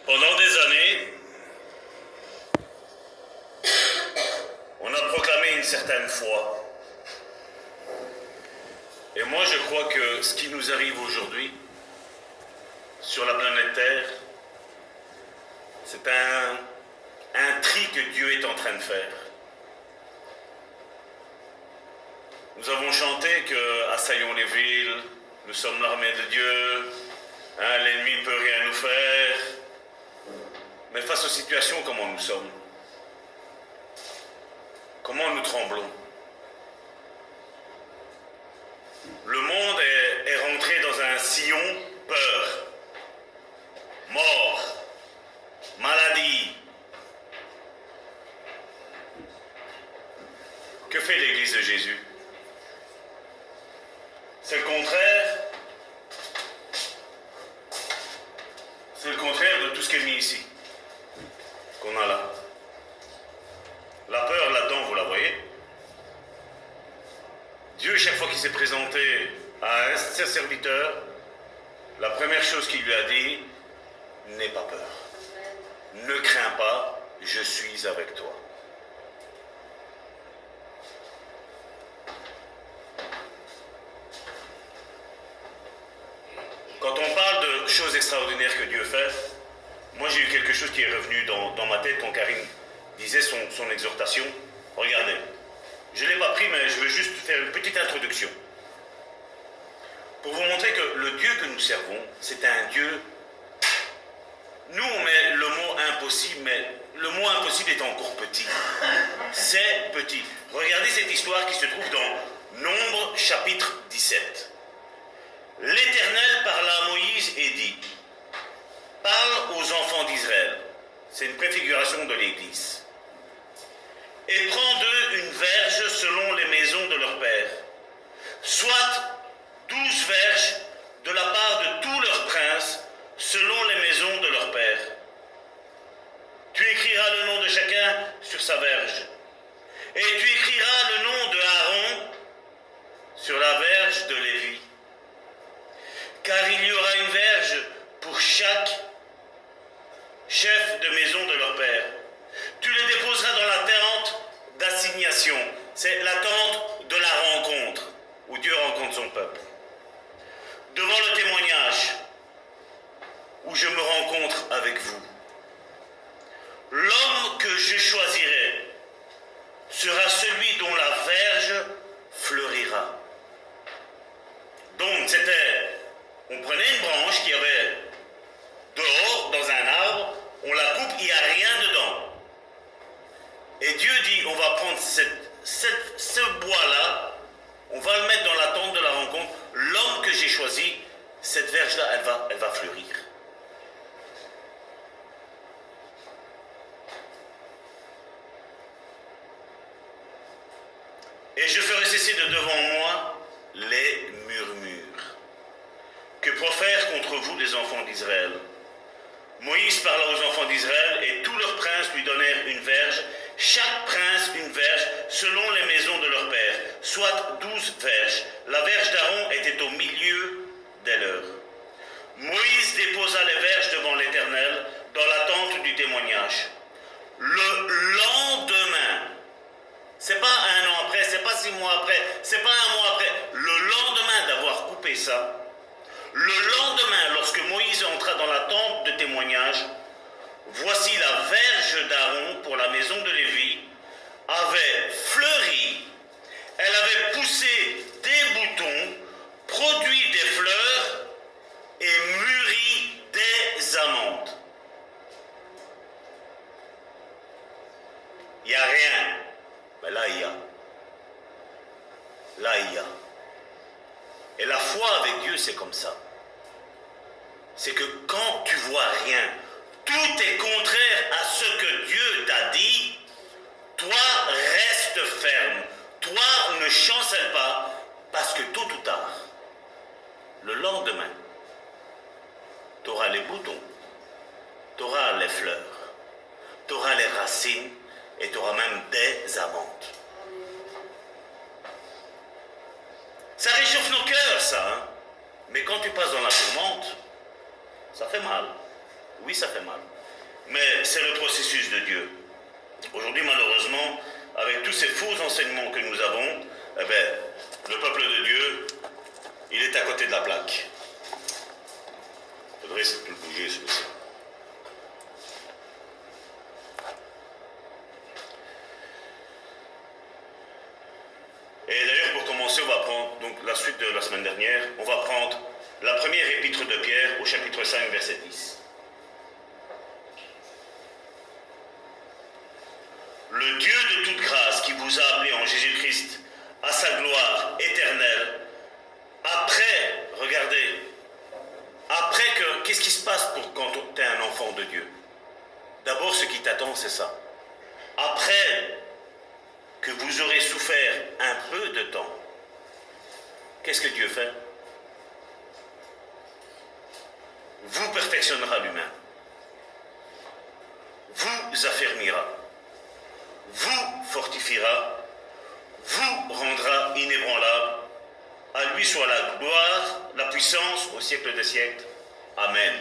Pendant des années, on a proclamé une certaine foi. Et moi, je crois que ce qui nous arrive aujourd'hui, sur la planète Terre, c'est un tri que Dieu est en train de faire. Nous avons chanté que assaillons les villes, nous sommes l'armée de Dieu, l'ennemi ne peut rien nous faire. Mais face aux situations, comment nous sommes? Comment nous tremblons? Le monde est rentré dans un sillon peur, mort, maladie. Que fait l'Église de Jésus? C'est le contraire. C'est le contraire de tout ce qui est mis ici, qu'on a là. La peur là-dedans, vous la voyez? Dieu, chaque fois qu'il s'est présenté à un de ses serviteurs, la première chose qu'il lui a dit, n'aie pas peur. Ne crains pas, je suis avec toi. Quand on parle de choses extraordinaires que Dieu fait, moi j'ai eu quelque chose qui est revenu dans ma tête quand Karine disait son exhortation. Regardez, je ne l'ai pas pris, mais je veux juste faire une petite introduction. Pour vous montrer que le Dieu que nous servons, c'est un Dieu... Nous on met le mot impossible, mais le mot impossible est encore petit. C'est petit. Regardez cette histoire qui se trouve dans Nombre chapitre 17. L'Éternel parla à Moïse et dit, parle aux enfants d'Israël. C'est une préfiguration de l'Église. Et prends d'eux une verge selon les maisons de leur père. Soit 12 verges de la part de tous leurs princes, selon les maisons de leur père. Tu écriras le nom de chacun sur sa verge. Et tu écriras le nom de Aaron sur la verge de Lévi. Car il y aura une verge pour chaque chef de maison de leur père. Tu les déposeras dans la tente d'assignation. C'est la tente de la rencontre, où Dieu rencontre son peuple. Devant le témoignage, où je me rencontre avec vous. L'homme que je choisirai sera celui dont la verge fleurira. Donc on prenait une branche qu'il y avait dehors, dans un arbre, on la coupe, il n'y a rien dedans. Et Dieu dit, on va prendre ce bois-là, on va le mettre dans la tente de la rencontre. L'homme que j'ai choisi, cette verge-là, elle va fleurir. Et je ferai cesser de devant moi les murmures que profèrent contre vous les enfants d'Israël. Moïse parla aux enfants d'Israël et tous leurs princes lui donnèrent une verge, chaque prince une verge selon les maisons de leur père, soit 12 verges. La verge d'Aaron était au milieu des leurs. Moïse déposa les verges devant l'Éternel dans la tente du témoignage. Le lendemain, c'est pas un an après, c'est pas 6 mois après, c'est pas un mois après, le lendemain d'avoir coupé ça, le lendemain, lorsque Moïse entra dans la tente de témoignage, voici la verge d'Aaron pour la maison de Lévi avait fleuri, elle avait poussé des boutons, produit des fleurs et mûri des amandes. Il n'y a rien, mais là il y a. Là il y a. Et la foi avec Dieu, c'est comme ça. C'est que quand tu vois rien, tout est contraire à ce que Dieu t'a dit, toi reste ferme. Toi ne chancelle pas, parce que tôt ou tard, le lendemain, tu auras les boutons, tu auras les fleurs, tu auras les racines et tu auras même des amandes. Ça réchauffe nos cœurs, ça, hein? Mais quand tu passes dans la tourmente, ça fait mal. Oui, Oui, ça fait mal. Mais c'est le processus de Dieu. Aujourd'hui, malheureusement, avec tous ces faux enseignements que nous avons, eh bien, le peuple de Dieu, il est à côté de la plaque. Il faudrait essayer de le bouger, celui-ci. Et d'ailleurs, pour commencer, on va prendre donc, la suite de la semaine dernière. On va prendre la première épître de Pierre au chapitre 5, verset 10. Le Dieu de toute grâce qui vous a appelé en Jésus-Christ à sa gloire éternelle, après, regardez, après que, qu'est-ce qui se passe quand tu es un enfant de Dieu? D'abord, ce qui t'attend, c'est ça. Après que vous aurez souffert un peu de temps, qu'est-ce que Dieu fait? Vous perfectionnera lui-même, vous affermira, vous fortifiera, vous rendra inébranlable. À lui soit la gloire, la puissance au siècle des siècles. Amen.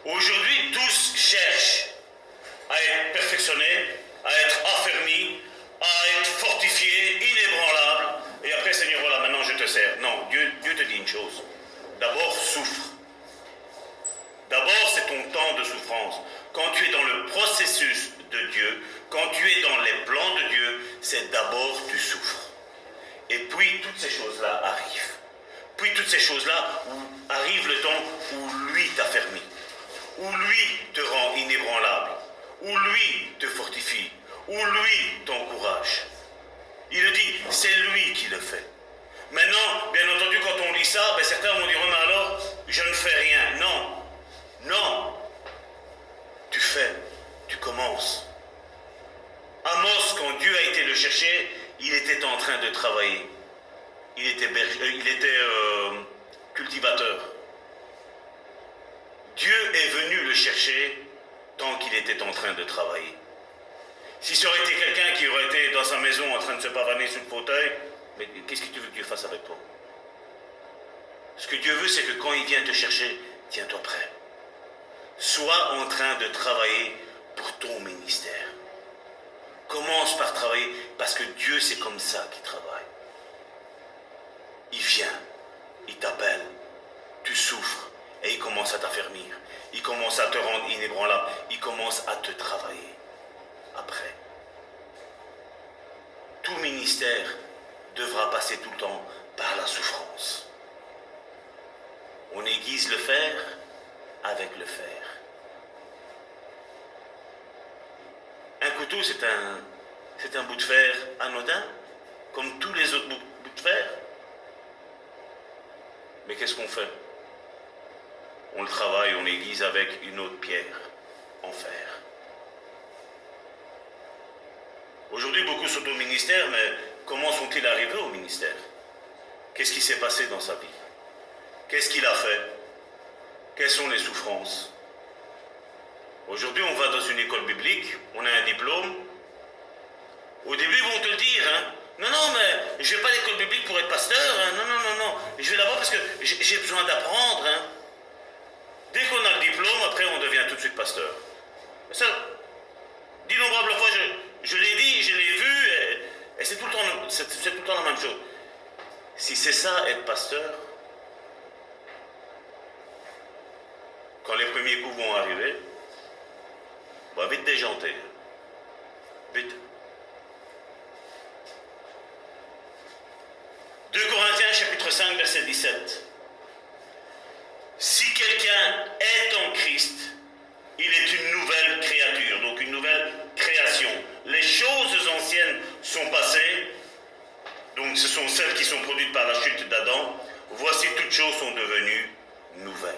Aujourd'hui, tous cherchent à être perfectionnés, à être affermis, à être fortifiés, inébranlables. Et après, Seigneur, voilà, maintenant je te sers. Non, Dieu te dit une chose. D'abord, souffre. D'abord, c'est ton temps de souffrance. Quand tu es dans le processus de Dieu, quand tu es dans les plans de Dieu, c'est d'abord tu souffres. Et puis, toutes ces choses-là arrivent. Puis, toutes ces choses-là, arrive le temps où lui t'affermit, où lui te rend inébranlable, où lui te fortifie, où lui t'encourage. Il le dit, c'est lui qui le fait. Maintenant, bien entendu, quand on lit ça, certains vont dire, mais alors, je ne fais rien. Non, non, tu fais, tu commences. Amos, quand Dieu a été le chercher, il était en train de travailler. Il était cultivateur. Dieu est venu le chercher tant qu'il était en train de travailler. Si ça aurait été quelqu'un qui aurait été dans sa maison en train de se pavaner sous le fauteuil, mais qu'est-ce que tu veux que Dieu fasse avec toi? Ce que Dieu veut, c'est que quand il vient te chercher, tiens-toi prêt. Sois en train de travailler pour ton ministère. Commence par travailler, parce que Dieu, c'est comme ça qu'il travaille. Il vient, il t'appelle, tu souffres, et il commence à t'affermir. Il commence à te rendre inébranlable. Il commence à te travailler. Après, tout ministère devra passer tout le temps par la souffrance. On aiguise le fer avec le fer. Un couteau, c'est un bout de fer anodin, comme tous les autres bouts de fer. Mais qu'est-ce qu'on fait? On le travaille, on l'aiguise avec une autre pierre en fer. Aujourd'hui, beaucoup sont au ministère, mais comment sont-ils arrivés au ministère? Qu'est-ce qui s'est passé dans sa vie? Qu'est-ce qu'il a fait? Quelles sont les souffrances? Aujourd'hui, on va dans une école biblique, on a un diplôme. Au début, ils vont te le dire, hein. Non, mais je ne vais pas à l'école biblique pour être pasteur, hein. Non. Je vais là-bas parce que j'ai besoin d'apprendre, hein. Dès qu'on a le diplôme, après, on devient tout de suite pasteur. Ça, d'innombrables fois, je l'ai dit, je l'ai vu, et c'est tout le temps la même chose. Si c'est ça, être pasteur, quand les premiers coups vont arriver, on va vite déjanter. Vite. 2 Corinthiens chapitre 5 verset 17. Si quelqu'un est en Christ, il est une nouvelle créature, donc une nouvelle création. Les choses anciennes sont passées, donc ce sont celles qui sont produites par la chute d'Adam. Voici toutes choses sont devenues nouvelles.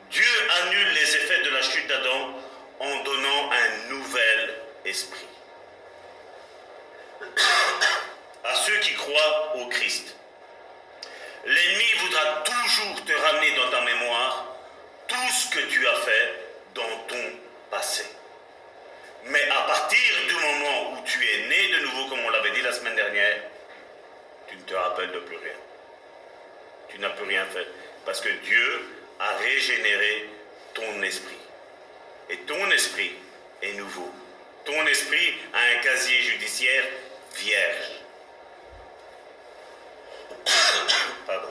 Dieu annule les effets de la chute d'Adam en donnant un nouvel esprit à ceux qui croient au Christ. L'ennemi voudra toujours te ramener dans ta mémoire tout ce que tu as fait dans ton passé. Mais à partir du moment où tu es né de nouveau, comme on l'avait dit la semaine dernière, tu ne te rappelles de plus rien. Tu n'as plus rien fait. Parce que Dieu a régénérer ton esprit. Et ton esprit est nouveau. Ton esprit a un casier judiciaire vierge. Pardon.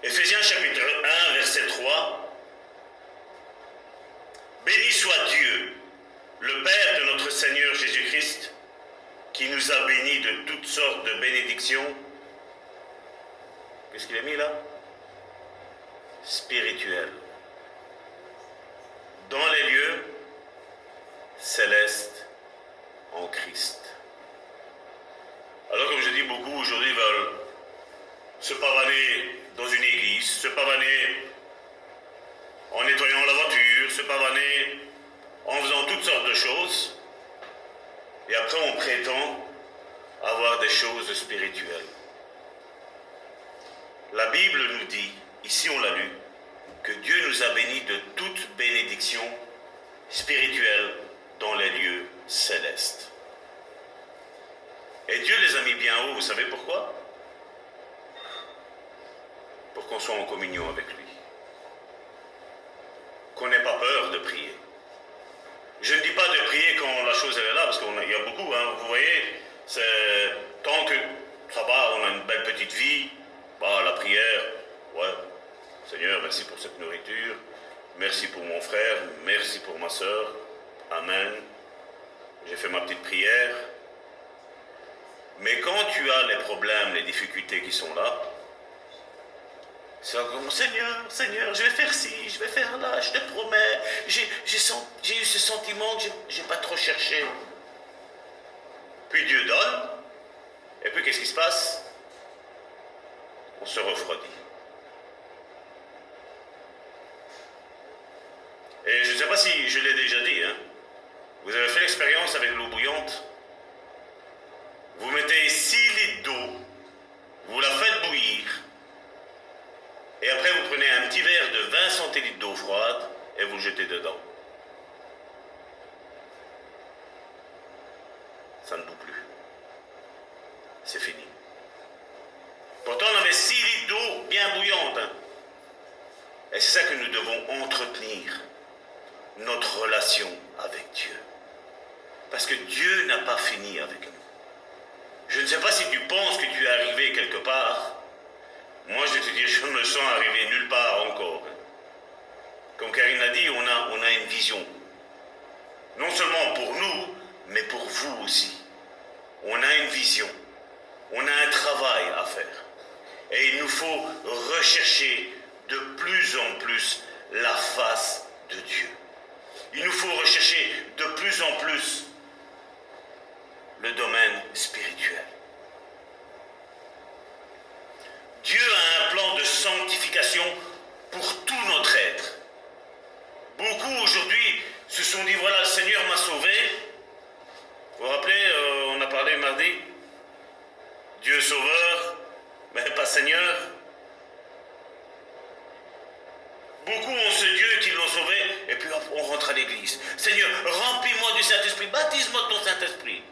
Éphésiens chapitre 1, verset 3. Béni soit Dieu, le Père de notre Seigneur Jésus-Christ, qui nous a bénis de toutes sortes de bénédictions. Qu'est-ce qu'il a mis là? Spirituelles. Dans les lieux célestes en Christ. Alors comme je dis, beaucoup aujourd'hui veulent se pavaner dans une église, se pavaner en nettoyant la voiture, se pavaner en faisant toutes sortes de choses. Et après on prétend avoir des choses spirituelles. La Bible nous dit, ici on l'a lu, que Dieu nous a bénis de toute bénédiction spirituelle dans les lieux célestes. Et Dieu les a mis bien haut, vous savez pourquoi? Pour qu'on soit en communion avec lui. Qu'on n'ait pas peur de prier. Je ne dis pas de prier quand la chose elle est là, parce qu'il y a beaucoup, hein, vous voyez, c'est tant que ça va, on a une belle petite vie, bah, la prière, ouais, Seigneur, merci pour cette nourriture, merci pour mon frère, merci pour ma soeur, amen, j'ai fait ma petite prière. Mais quand tu as les problèmes, les difficultés qui sont là, c'est comme Seigneur, Seigneur, je vais faire ci, je vais faire là, je te promets, j'ai eu ce sentiment que j'ai pas trop cherché. Puis Dieu donne, et puis qu'est-ce qui se passe? On se refroidit. Et je ne sais pas si je l'ai déjà dit, hein. Vous avez fait l'expérience avec l'eau bouillante. Vous mettez 6 litres d'eau, vous la faites bouillir, et après vous prenez un petit verre de 20 centilitres d'eau froide et vous le jetez dedans. Ça ne bout plus. C'est fini. Pourtant on avait 6 litres d'eau bien bouillante. Hein. Et c'est ça que nous devons entretenir, notre relation avec Dieu. Parce que Dieu n'a pas fini avec nous. Je ne sais pas si tu penses que tu es arrivé quelque part. Moi, je vais te dire, je me sens arrivé nulle part encore. Comme Karine l'a dit, on a une vision. Non seulement pour nous, mais pour vous aussi. On a une vision. On a un travail à faire. Et il nous faut rechercher de plus en plus la face de Dieu. Il nous faut rechercher de plus en plus le domaine spirituel. Dieu a un plan de sanctification pour tout notre être. Beaucoup aujourd'hui se sont dit, voilà, le Seigneur m'a sauvé. Vous vous rappelez, on a parlé mardi, Dieu sauveur, mais pas Seigneur. Beaucoup ont ce Dieu qui l'ont sauvé, et puis on rentre à l'église. Seigneur, remplis-moi du Saint-Esprit, baptise-moi de ton Saint-Esprit.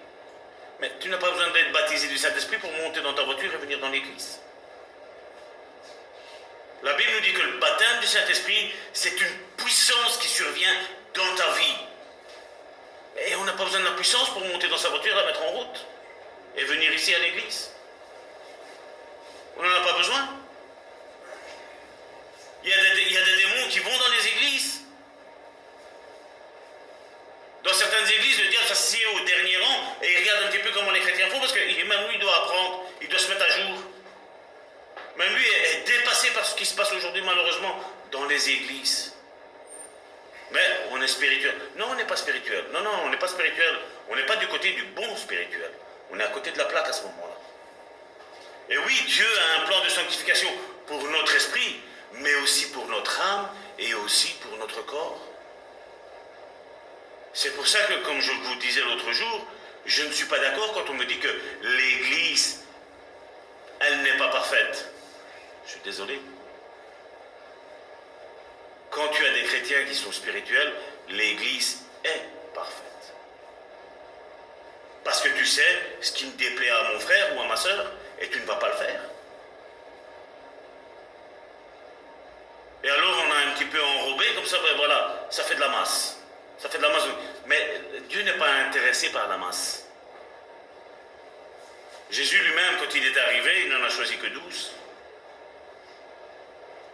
Mais tu n'as pas besoin d'être baptisé du Saint-Esprit pour monter dans ta voiture et venir dans l'église. La Bible nous dit que le baptême du Saint-Esprit, c'est une puissance qui survient dans ta vie. Et on n'a pas besoin de la puissance pour monter dans sa voiture, la mettre en route et venir ici à l'église. On n'en a pas besoin. Il y a des démons qui vont dans les églises. Dans certaines églises, le diable s'assied au dernier rang et il regarde un petit peu comment les chrétiens font parce que même lui, il doit apprendre, il doit se mettre à jour. Même lui est dépassé par ce qui se passe aujourd'hui, malheureusement, dans les églises. Mais on est spirituel. Non, on n'est pas spirituel. Non, on n'est pas spirituel. On n'est pas du côté du bon spirituel. On est à côté de la plaque à ce moment-là. Et oui, Dieu a un plan de sanctification pour notre esprit, mais aussi pour notre âme et aussi pour notre corps. C'est pour ça que, comme je vous disais l'autre jour, je ne suis pas d'accord quand on me dit que l'Église, elle n'est pas parfaite. Je suis désolé. Quand tu as des chrétiens qui sont spirituels, l'Église est parfaite. Parce que tu sais ce qui me déplaît à mon frère ou à ma soeur, et tu ne vas pas le faire. tout ça, ben voilà, ça fait de la masse. Ça fait de la masse. Mais Dieu n'est pas intéressé par la masse. Jésus lui-même, quand il est arrivé, il n'en a choisi que 12.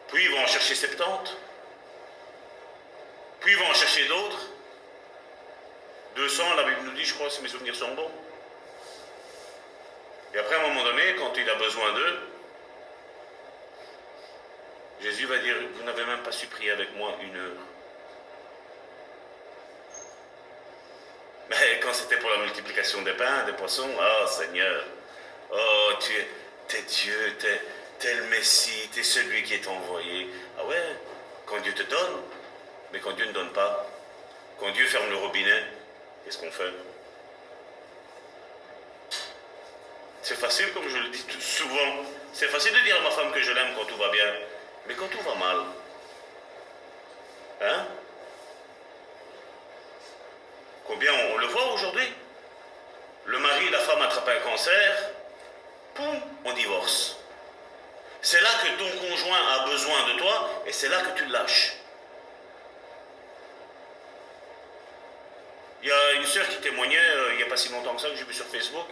Puis il va en chercher 70. Puis il va en chercher d'autres. 200, la Bible nous dit, je crois, si mes souvenirs sont bons. Et après, à un moment donné, quand il a besoin d'eux, Jésus va dire, vous n'avez même pas su prier avec moi 1 heure. Mais quand c'était pour la multiplication des pains, des poissons, oh Seigneur, oh t'es Dieu, t'es le Messie, t'es celui qui est envoyé. Ah ouais, quand Dieu te donne, mais quand Dieu ne donne pas, quand Dieu ferme le robinet, qu'est-ce qu'on fait? C'est facile, comme je le dis souvent, c'est facile de dire à ma femme que je l'aime quand tout va bien, mais quand tout va mal, hein? Combien on le voit aujourd'hui? Le mari et la femme attrapent un cancer, poum, on divorce. C'est là que ton conjoint a besoin de toi et c'est là que tu le lâches. Il y a une sœur qui témoignait il n'y a pas si longtemps que ça, que j'ai vu sur Facebook.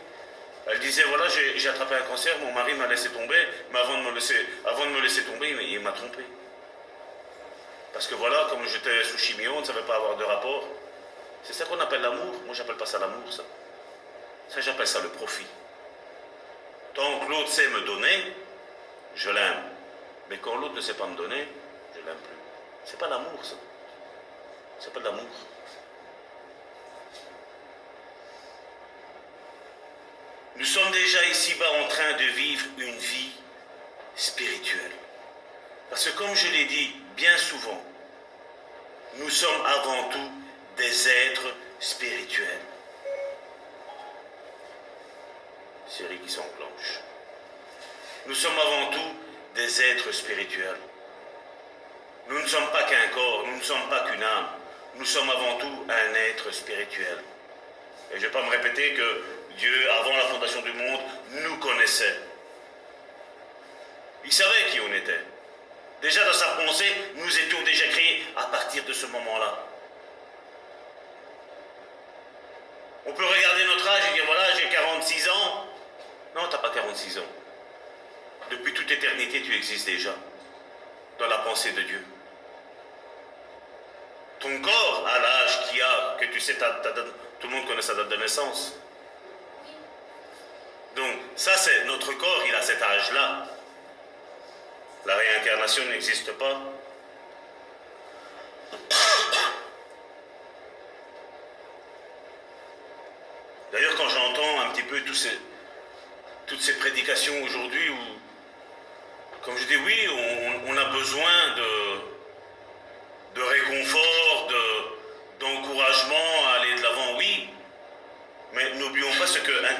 Elle disait, voilà, j'ai attrapé un cancer, mon mari m'a laissé tomber, mais avant de me laisser tomber, il m'a trompé. Parce que voilà, comme j'étais sous chimio, on ne savait pas avoir de rapport. C'est ça qu'on appelle l'amour. Moi, j'appelle pas ça l'amour, ça. Ça, j'appelle ça le profit. Tant que l'autre sait me donner, je l'aime. Mais quand l'autre ne sait pas me donner, je l'aime plus. C'est pas l'amour, ça. C'est pas de l'amour. Nous sommes déjà ici-bas en train de vivre une vie spirituelle. Parce que comme je l'ai dit bien souvent, nous sommes avant tout des êtres spirituels. Série qui s'enclenche. Nous sommes avant tout des êtres spirituels. Nous ne sommes pas qu'un corps, nous ne sommes pas qu'une âme. Nous sommes avant tout un être spirituel. Et je ne vais pas me répéter que Dieu, avant la fondation du monde, nous connaissait. Il savait qui on était. Déjà dans sa pensée, nous étions déjà créés à partir de ce moment-là. On peut regarder notre âge et dire, voilà, j'ai 46 ans. Non, tu n'as pas 46 ans. Depuis toute éternité, tu existes déjà dans la pensée de Dieu. Ton corps a l'âge qu'il a, que tu sais, tout le monde connaît sa date de naissance. Donc, ça, c'est notre corps, il a cet âge-là. La réincarnation n'existe pas. D'ailleurs, quand j'entends un petit peu toutes ces prédications aujourd'hui où, comme je dis, oui, on a besoin de réconfort, d'encouragement à aller de l'avant, oui. Mais n'oublions pas ce que 1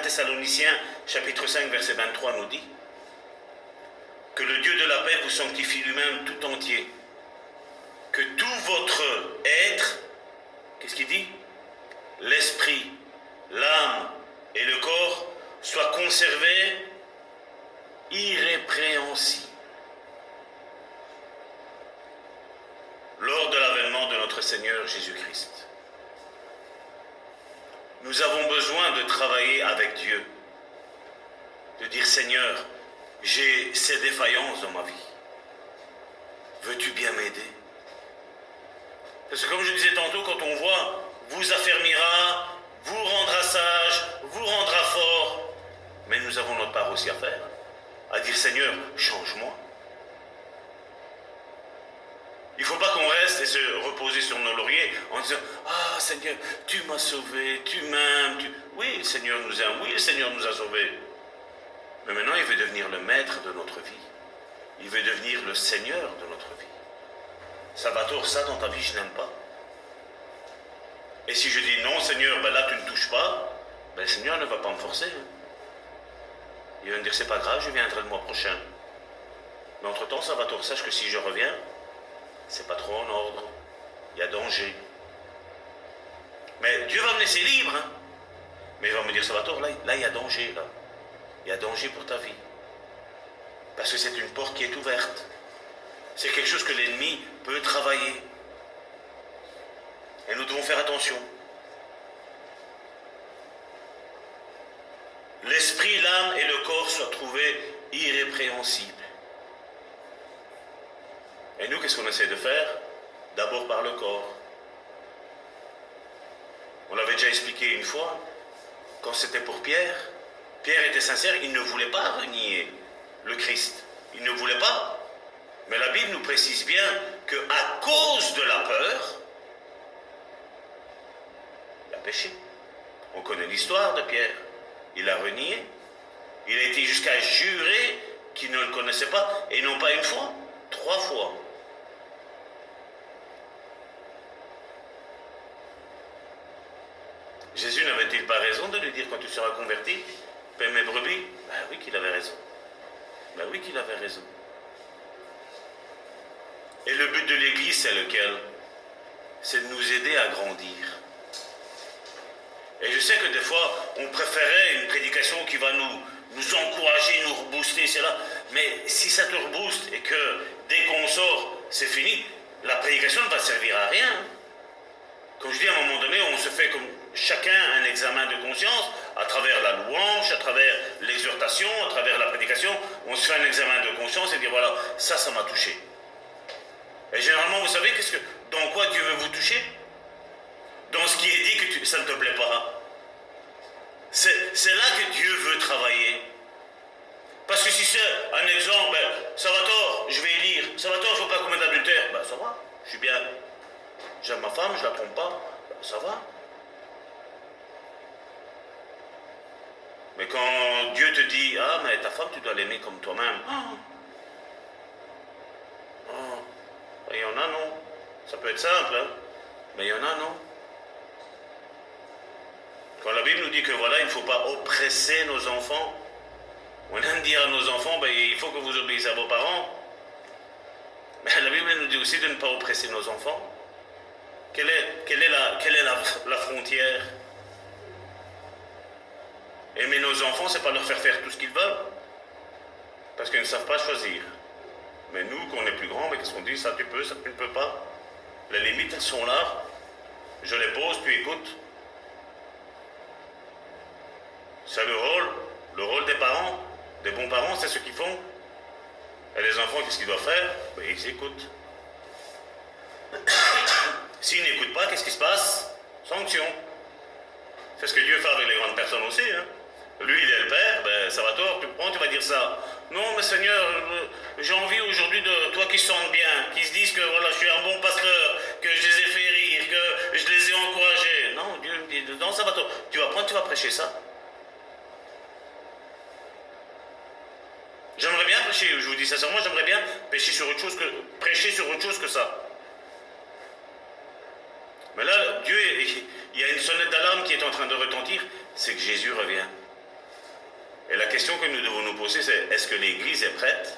Thessaloniciens, chapitre 5, verset 23 nous dit. Que le Dieu de la paix vous sanctifie lui-même tout entier. Que tout votre être, qu'est-ce qu'il dit? L'esprit, l'âme et le corps soient conservés irrépréhensibles lors de l'avènement de notre Seigneur Jésus-Christ. Nous avons besoin de travailler avec Dieu, de dire Seigneur, j'ai ces défaillances dans ma vie. Veux-tu bien m'aider? Parce que comme je disais tantôt, quand on voit vous affermira, vous rendra sage, vous rendra fort, mais nous avons notre part aussi à faire, à dire Seigneur, change-moi. Il ne faut pas qu'on reste et se reposer sur nos lauriers en disant ah Seigneur, tu m'as sauvé, tu m'aimes. Oui, le Seigneur nous aime, oui, le Seigneur nous a sauvés. Mais maintenant, il veut devenir le maître de notre vie. Il veut devenir le Seigneur de notre vie. Salvatore, ça dans ta vie, je n'aime pas. Et si je dis non, Seigneur, ben là tu ne touches pas, ben le Seigneur ne va pas me forcer. Il va me dire c'est pas grave, je viendrai le mois prochain. Mais entre-temps, Salvatore, sache que si je reviens, c'est pas trop en ordre. Il y a danger. Mais Dieu va me laisser libre. Hein? Mais il va me dire Salvatore, là il y a danger. Là. Il y a danger pour ta vie. Parce que c'est une porte qui est ouverte. C'est quelque chose que l'ennemi peut travailler. Et nous devons faire attention. L'esprit, l'âme et le corps soient trouvés irrépréhensibles. Et nous, qu'est-ce qu'on essaie de faire? D'abord par le corps. On l'avait déjà expliqué une fois, quand c'était pour Pierre. Pierre était sincère, il ne voulait pas renier le Christ. Il ne voulait pas. Mais la Bible nous précise bien qu'à cause de la peur, il a péché. On connaît l'histoire de Pierre. Il a renié. Il a été jusqu'à jurer qu'il ne le connaissait pas. Et non pas une fois, 3 fois. Jésus n'avait-il pas raison de lui dire quand tu seras converti, paie mes brebis? Ben oui qu'il avait raison. Ben oui qu'il avait raison. Et le but de l'Église, c'est lequel? C'est de nous aider à grandir. Et je sais que des fois, on préférait une prédication qui va nous encourager, nous rebooster, c'est là. Mais si ça te rebooste et que dès qu'on sort, c'est fini, la prédication ne va servir à rien. Comme je dis, à un moment donné, on se fait comme chacun un examen de conscience, à travers la louange, à travers l'exhortation, à travers la prédication, on se fait un examen de conscience et dire voilà, ça m'a touché. Et généralement, vous savez, dans quoi Dieu veut vous toucher? Dans ce qui est dit que ça ne te plaît pas. C'est là que Dieu veut travailler. Parce que si c'est un exemple, ben, Salvatore, je vais lire, Salvatore, je ne veux pas commettre d'adultère, ben ça va, je suis bien. J'aime ma femme, je ne la trompe pas, ben, ça va. Mais quand Dieu te dit, ah, mais ta femme, tu dois l'aimer comme toi-même. Il y en a, non. Ça peut être simple, hein, mais il y en a, non. Quand la Bible nous dit que voilà, il ne faut pas oppresser nos enfants, on aime dire à nos enfants, ben, il faut que vous obéissez à vos parents. Mais la Bible nous dit aussi de ne pas oppresser nos enfants. Quelle est la frontière? Aimer nos enfants, c'est pas leur faire tout ce qu'ils veulent. Parce qu'ils ne savent pas choisir. Mais nous, quand on est plus grands, mais qu'est-ce qu'on dit? Ça tu peux, ça tu ne peux pas. Les limites, elles sont là. Je les pose, tu écoutes. C'est le rôle des parents. Des bons parents, c'est ce qu'ils font. Et les enfants, qu'est-ce qu'ils doivent faire? Ben, ils écoutent. S'ils n'écoutent pas, qu'est-ce qui se passe? Sanction. C'est ce que Dieu fait avec les grandes personnes aussi. Hein. Lui, il est le Père, ben, ça va tort, tu prends, tu vas dire ça. Non, mais Seigneur, j'ai envie aujourd'hui de toi qui se sentent bien, qui se disent que voilà, je suis un bon pasteur, que je les ai fait rire, que je les ai encouragés. Non, Dieu me dit, non, ça va tort. Tu vas prendre, tu vas prêcher ça. J'aimerais bien prêcher, je vous dis sincèrement, j'aimerais bien prêcher sur autre chose que ça. Mais là, Dieu, il y a une sonnette d'alarme qui est en train de retentir, c'est que Jésus revient. Et la question que nous devons nous poser, c'est est-ce que l'Église est prête?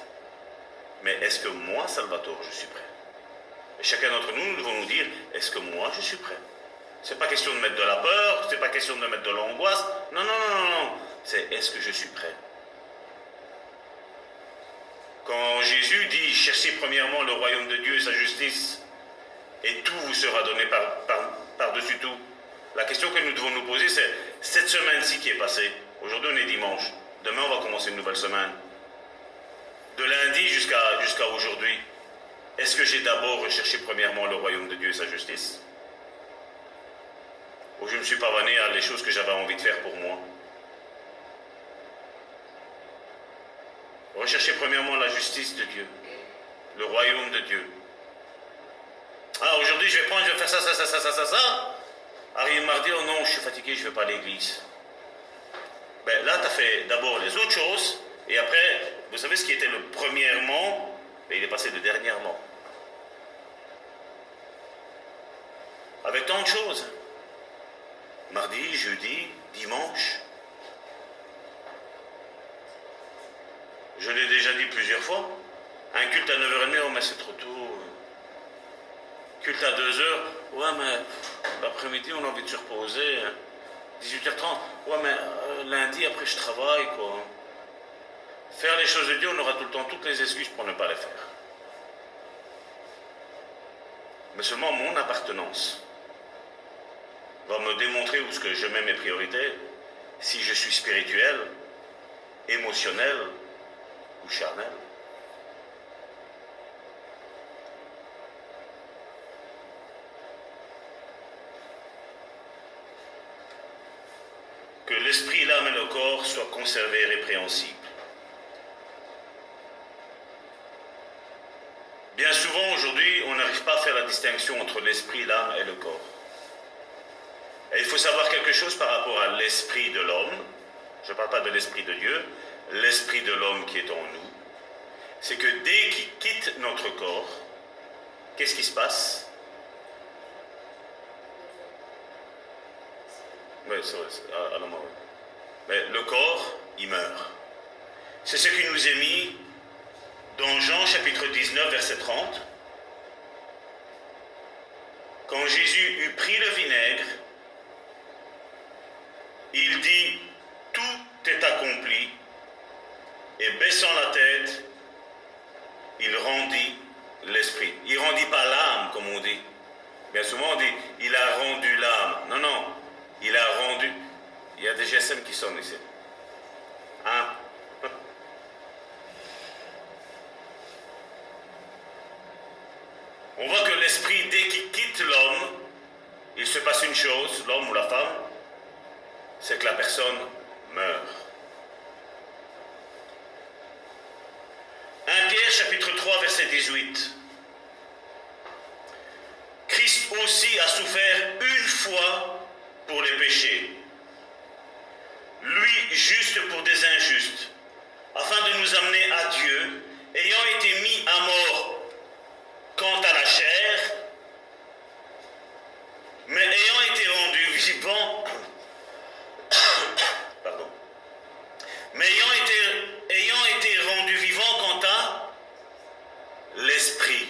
Mais est-ce que moi, Salvatore, je suis prêt? Et chacun d'entre nous, nous devons nous dire, est-ce que moi, je suis prêt? C'est pas question de mettre de la peur, c'est pas question de mettre de l'angoisse. Non. C'est est-ce que je suis prêt? Quand Jésus dit, cherchez premièrement le royaume de Dieu et sa justice, et tout vous sera donné par-dessus tout. La question que nous devons nous poser, c'est cette semaine-ci qui est passée. Aujourd'hui, on est dimanche. Demain, on va commencer une nouvelle semaine. De lundi jusqu'à aujourd'hui, est-ce que j'ai d'abord recherché premièrement le royaume de Dieu et sa justice? Ou je me suis pavané à les choses que j'avais envie de faire pour moi? Recherchez premièrement la justice de Dieu, le royaume de Dieu. Ah, aujourd'hui, je vais faire ça. Arrive mardi, oh non, je suis fatigué, je ne vais pas à l'église. Ben là, tu as fait d'abord les autres choses, et après, vous savez ce qui était le premièrement, ben, il est passé de dernièrement. Avec tant de choses. Mardi, jeudi, dimanche. Je l'ai déjà dit plusieurs fois. Un culte à 9h30, oh mais c'est trop tôt. Culte à 2h, ouais mais l'après-midi on a envie de se reposer. 18h30, ouais mais lundi après je travaille quoi. Faire les choses de Dieu, on aura tout le temps toutes les excuses pour ne pas les faire. mais seulement mon appartenance va me démontrer où est-ce que je mets mes priorités, si je suis spirituel, émotionnel ou charnel. Que l'esprit, l'âme et le corps soient conservés répréhensibles. Bien souvent, aujourd'hui, on n'arrive pas à faire la distinction entre l'esprit, l'âme et le corps. Et il faut savoir quelque chose par rapport à l'esprit de l'homme. Je ne parle pas de l'esprit de Dieu, l'esprit de l'homme qui est en nous. C'est que dès qu'il quitte notre corps, qu'est-ce qui se passe? Oui, c'est vrai, à la mort. Mais le corps, il meurt. C'est ce qui nous est mis dans Jean chapitre 19, verset 30. Quand Jésus eut pris le vinaigre, il dit « Tout est accompli » et baissant la tête, il rendit l'esprit. Il ne rendit pas l'âme, comme on dit. Bien souvent, on dit « Il a rendu l'âme ». Non, non, il a rendu... Il y a des GSM qui sonnent ici. Hein? On voit que l'esprit, dès qu'il quitte l'homme, il se passe une chose, l'homme ou la femme, c'est que la personne meurt. 1 Pierre chapitre 3 verset 18. Christ aussi a souffert une fois pour les péchés, lui juste pour des injustes, afin de nous amener à Dieu, ayant été mis à mort quant à la chair, mais ayant été rendu vivant, pardon, mais ayant été rendu vivant quant à l'esprit,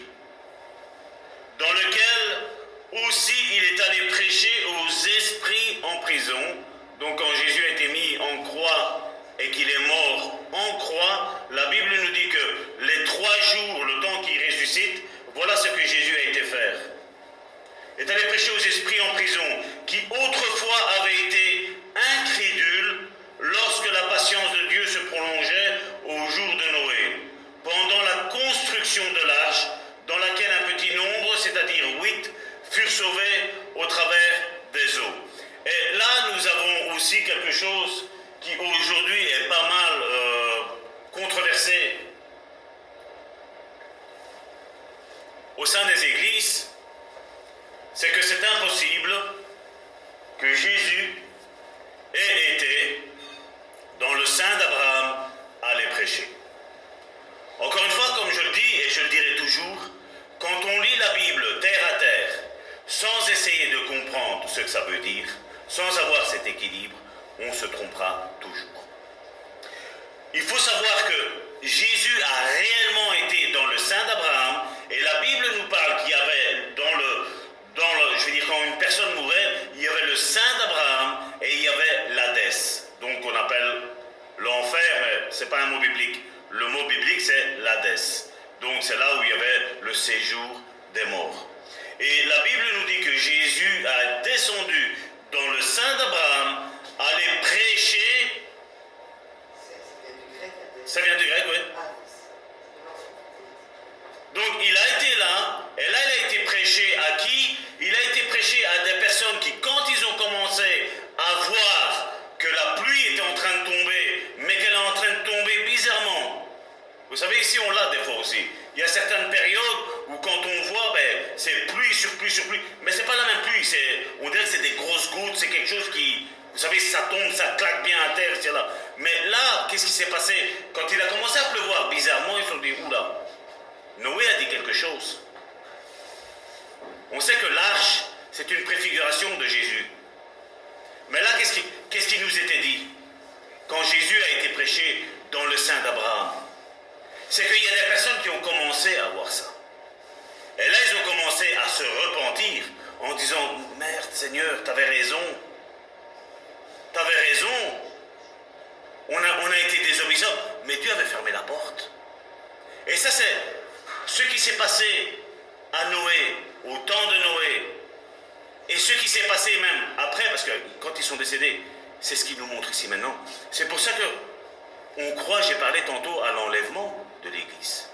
dans lequel aussi il est allé prêcher aux esprits en prison. Donc quand Jésus a été mis en croix et qu'il est mort en croix, la Bible nous dit que les 3 jours, le temps qu'il ressuscite, voilà ce que Jésus a été faire. Il est allé prêcher aux esprits en prison, qui autrefois avaient été incrédules lorsque la patience de Dieu se prolongeait au jour de Noé, pendant la construction de l'arche, dans laquelle un petit nombre, c'est-à-dire 8, furent sauvés au travers des eaux. Et là, nous avons aussi quelque chose qui aujourd'hui est pas mal controversé au sein des églises, c'est que c'est impossible que Jésus ait été dans le sein d'Abraham à les prêcher. Encore une fois, comme je le dis et je le dirai toujours, quand on lit la Bible terre à terre, sans essayer de comprendre ce que ça veut dire, sans avoir cet équilibre, on se trompera toujours. Il faut savoir que Jésus a réellement été dans le sein d'Abraham, et la Bible nous parle qu'il y avait je veux dire, quand une personne mourait, il y avait le sein d'Abraham et il y avait l'Hadès, donc on appelle l'enfer, mais c'est pas un mot biblique. Le mot biblique c'est l'Hadès, donc c'est là où il y avait le séjour des morts. Et la Bible nous dit que Jésus a descendu dans le sein d'Abraham, aller prêcher. Ça vient du grec, oui. Donc il a été là, et là il a été prêché à qui? Il a été prêché à des personnes qui, quand ils ont commencé à voir que la pluie était en train de tomber, mais qu'elle est en train de tomber bizarrement. Vous savez, ici on l'a des fois aussi. Il y a certaines périodes où quand on voit, c'est pluie sur pluie sur pluie, mais c'est pas la même pluie, on dirait que c'est des grosses gouttes, c'est quelque chose qui, vous savez, ça tombe, ça claque bien à terre, etc. Mais là, qu'est-ce qui s'est passé? Quand il a commencé à pleuvoir bizarrement, ils se sont dit, oula, Noé a dit quelque chose. On sait que l'arche, c'est une préfiguration de Jésus. Mais là, qu'est-ce qui nous était dit quand Jésus a été prêché dans le sein d'Abraham? C'est qu'il y a des personnes qui ont commencé à voir ça. Et là, ils ont commencé à se repentir en disant, merde Seigneur, t'avais raison. T'avais raison. On a été désobéissants, mais Dieu avait fermé la porte. Et ça, c'est ce qui s'est passé à Noé. au temps de Noé, et ce qui s'est passé même après, parce que quand ils sont décédés, c'est ce qu'il nous montre ici maintenant. C'est pour ça que on croit, j'ai parlé tantôt, à l'enlèvement de l'Église.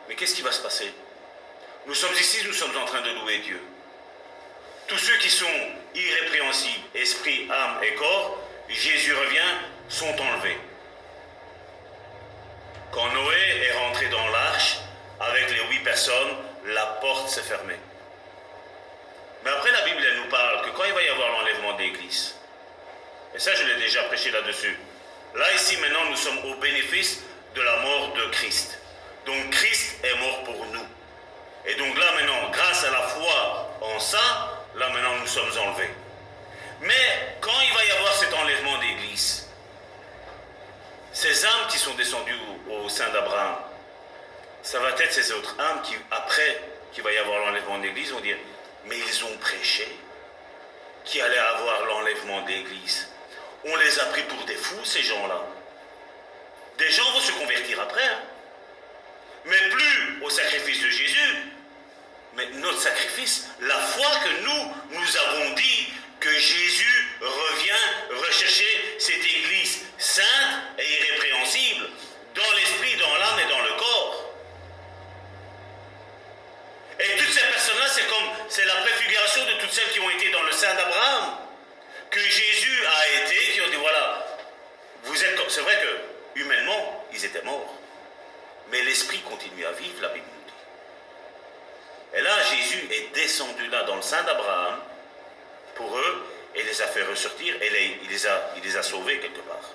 Mais qu'est-ce qui va se passer? Nous sommes ici, nous sommes en train de louer Dieu. Tous ceux qui sont irrépréhensibles, esprit, âme et corps, Jésus revient, sont enlevés. Quand Noé est rentré dans l'arche, avec les 8 personnes, la porte s'est fermée. Mais après, la Bible, elle nous parle que quand il va y avoir l'enlèvement de l'Église, et ça, je l'ai déjà prêché là-dessus. Là, ici, maintenant, nous sommes au bénéfice de la mort de Christ. Donc, Christ est mort pour nous. Et donc là, maintenant, grâce à la foi en ça, là, maintenant, nous sommes enlevés. Mais quand il va y avoir cet enlèvement d'Église, ces âmes qui sont descendues au sein d'Abraham, ça va être ces autres âmes qui, après qu'il va y avoir l'enlèvement d'Église, vont dire, mais ils ont prêché qu'il allait avoir l'enlèvement d'Église. On les a pris pour des fous, ces gens-là. Des gens vont se convertir après, hein. Mais plus au sacrifice de Jésus, mais notre sacrifice, la foi que nous avons dit que Jésus revient rechercher cette Église sainte et irrépréhensible, dans l'esprit, dans l'âme et dans le corps. Et toutes ces personnes-là, c'est la préfiguration de toutes celles qui ont été dans le sein d'Abraham, que Jésus a été, qui ont dit, voilà, c'est vrai que, humainement, ils étaient morts. Mais l'esprit continue à vivre, la Bible nous dit. Et là, Jésus est descendu là dans le sein d'Abraham pour eux et les a fait ressortir et il les a sauvés quelque part.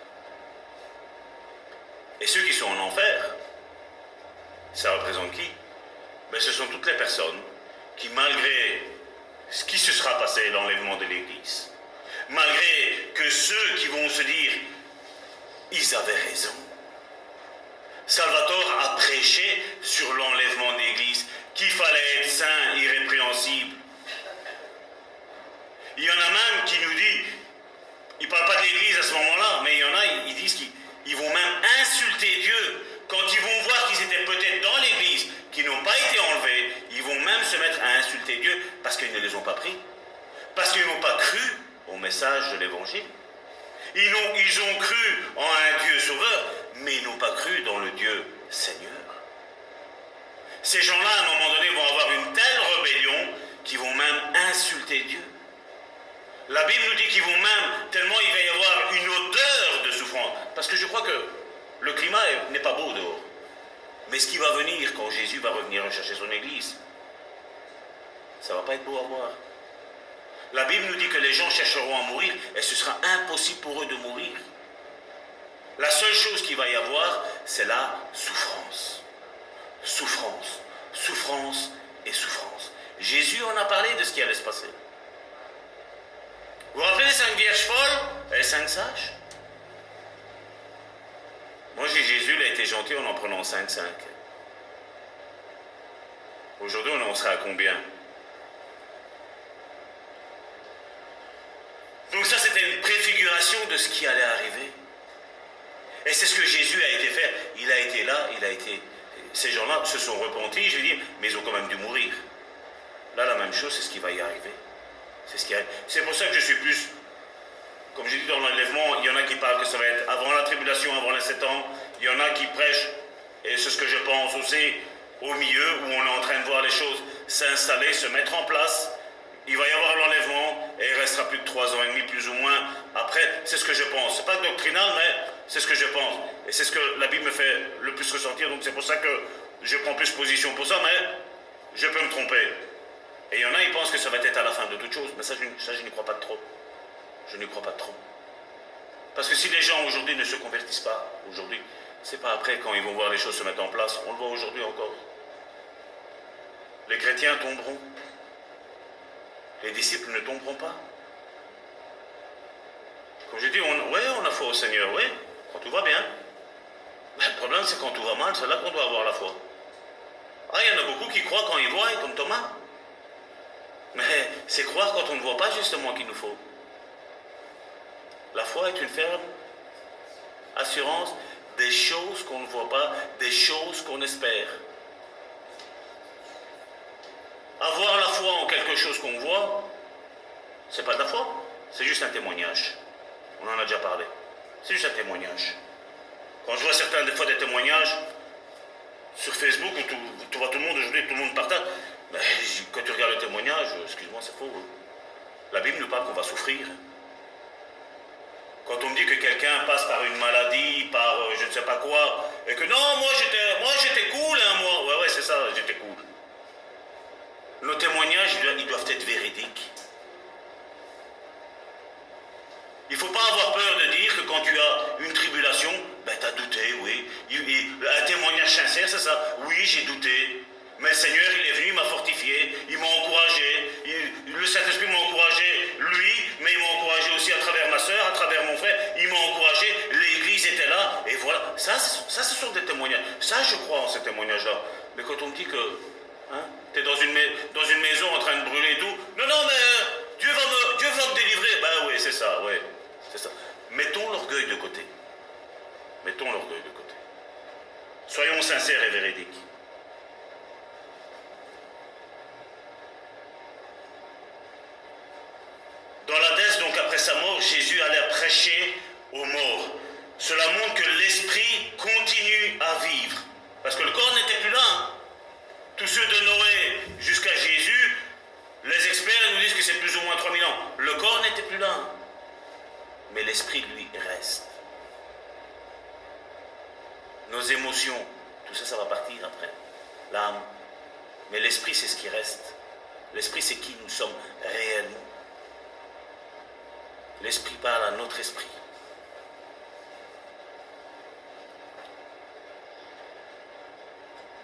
Et ceux qui sont en enfer, ça représente qui? Mais ce sont toutes les personnes qui, malgré ce qui se sera passé, l'enlèvement de l'Église, malgré que ceux qui vont se dire, ils avaient raison. Salvatore a prêché sur l'enlèvement de l'Église, qu'il fallait être saint, irrépréhensible. Il y en a même qui nous disent, ils ne parlent pas de l'Église à ce moment-là, mais il y en a, ils disent qu'ils vont même insulter Dieu. Quand ils vont voir qu'ils étaient peut-être dans l'Église, qu'ils n'ont pas été enlevés, ils vont même se mettre à insulter Dieu parce qu'ils ne les ont pas pris. Parce qu'ils n'ont pas cru au message de l'Évangile. Ils ont cru en un Dieu sauveur, mais ils n'ont pas cru dans le Dieu Seigneur. Ces gens-là, à un moment donné, vont avoir une telle rébellion qu'ils vont même insulter Dieu. La Bible nous dit qu'ils vont même, tellement il va y avoir une odeur de souffrance. Parce que je crois que le climat n'est pas beau dehors. Mais ce qui va venir quand Jésus va revenir rechercher son Église, ça ne va pas être beau à voir. La Bible nous dit que les gens chercheront à mourir et ce sera impossible pour eux de mourir. La seule chose qu'il va y avoir, c'est la souffrance. Souffrance, souffrance et souffrance. Jésus en a parlé de ce qui allait se passer. Vous vous rappelez les 5 vierges folles et les 5 sages? Moi, Jésus, il a été gentil en prenant 5. Aujourd'hui, on en sera à combien? Donc ça, c'était une préfiguration de ce qui allait arriver. Et c'est ce que Jésus a été fait. Il a été là, ces gens-là se sont repentis, je veux dire, mais ils ont quand même dû mourir. Là, la même chose, c'est ce qui va y arriver. C'est pour ça que je suis plus, comme j'ai dit dans l'enlèvement, il y en a qui parlent que ça va être avant la tribulation, avant les 7 ans. Il y en a qui prêchent, et c'est ce que je pense aussi, au milieu, où on est en train de voir les choses s'installer, se mettre en place. Il va y avoir l'enlèvement, et il restera plus de 3 ans et demi, plus ou moins. Après, c'est ce que je pense. C'est pas doctrinal, mais c'est ce que je pense. Et c'est ce que la Bible me fait le plus ressentir, donc c'est pour ça que je prends plus position pour ça, mais je peux me tromper. Et il y en a, ils pensent que ça va être à la fin de toute chose, mais ça, je n'y crois pas trop. Je n'y crois pas trop. Parce que si les gens aujourd'hui ne se convertissent pas, aujourd'hui, c'est pas après quand ils vont voir les choses se mettre en place, on le voit aujourd'hui encore. Les chrétiens tomberont. Les disciples ne tomberont pas. Comme je dis, on a foi au Seigneur, oui, quand tout va bien. Mais le problème, c'est quand tout va mal, c'est là qu'on doit avoir la foi. Ah, il y en a beaucoup qui croient quand ils voient, comme Thomas. Mais c'est croire quand on ne voit pas justement qu'il nous faut. La foi est une ferme assurance des choses qu'on ne voit pas, des choses qu'on espère. Avoir la foi en quelque chose qu'on voit, c'est pas de la foi, c'est juste un témoignage. On en a déjà parlé. C'est juste un témoignage. Quand je vois certains des fois des témoignages sur Facebook où tu vois tout le monde aujourd'hui, tout le monde partage, ben, quand tu regardes le témoignage, excuse-moi, c'est faux. La Bible nous parle qu'on va souffrir. Quand on me dit que quelqu'un passe par une maladie, par je ne sais pas quoi, et que non, moi j'étais cool, hein, moi. Ouais, c'est ça, j'étais cool. Nos témoignages, ils doivent être véridiques. Il ne faut pas avoir peur de dire que quand tu as une tribulation, ben tu as douté, oui. Un témoignage sincère, c'est ça. Oui, j'ai douté. Mais le Seigneur, il est venu, il m'a fortifié, il m'a encouragé. Le Saint-Esprit m'a encouragé, lui, mais il m'a encouragé aussi à travers ma soeur, à travers mon frère. Il m'a encouragé, l'Église était là, et voilà. Ça, ce sont des témoignages. Ça, je crois en ces témoignages-là. Mais quand on me dit que tu es dans une maison en train de brûler et tout, non, mais Dieu va me délivrer. Ben oui, c'est ça, oui. C'est ça. Mettons l'orgueil de côté. Mettons l'orgueil de côté. Soyons sincères et véridiques. Dans l'Hadès, donc après sa mort, Jésus allait prêcher aux morts. Cela montre que l'esprit continue à vivre. Parce que le corps n'était plus là. Hein. Tous ceux de Noé jusqu'à Jésus, les experts nous disent que c'est plus ou moins 3000 ans. Le corps n'était plus là. Hein. Mais l'esprit, lui, reste. Nos émotions, tout ça, ça va partir après. L'âme. Mais l'esprit, c'est ce qui reste. L'esprit, c'est qui nous sommes réellement. L'esprit parle à notre esprit.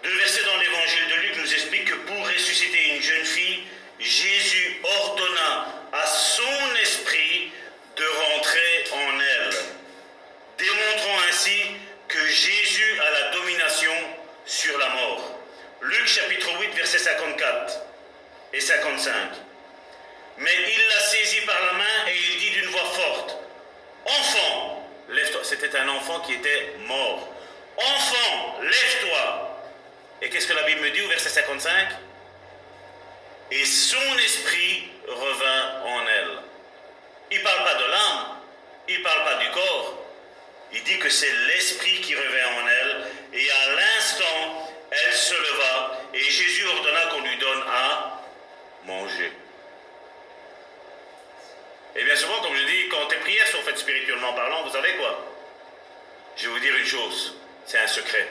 Deux versets dans l'évangile de Luc nous expliquent que pour ressusciter une jeune fille, Jésus ordonna à son esprit de rentrer en elle, démontrant ainsi que Jésus a la domination sur la mort. Luc chapitre 8 versets 54 et 55. Mais il l'a saisi par la main et il dit d'une voix forte, « Enfant, lève-toi. » C'était un enfant qui était mort. « Enfant, lève-toi. » Et qu'est-ce que la Bible me dit au verset 55 ? Et son esprit revint en elle. Il ne parle pas de l'âme, il ne parle pas du corps. Il dit que c'est l'esprit qui revint en elle. Et à l'instant, elle se leva et Jésus ordonna qu'on lui donne à manger. Et bien souvent, comme je dis, quand tes prières sont faites spirituellement parlant, vous savez quoi ? Je vais vous dire une chose, c'est un secret.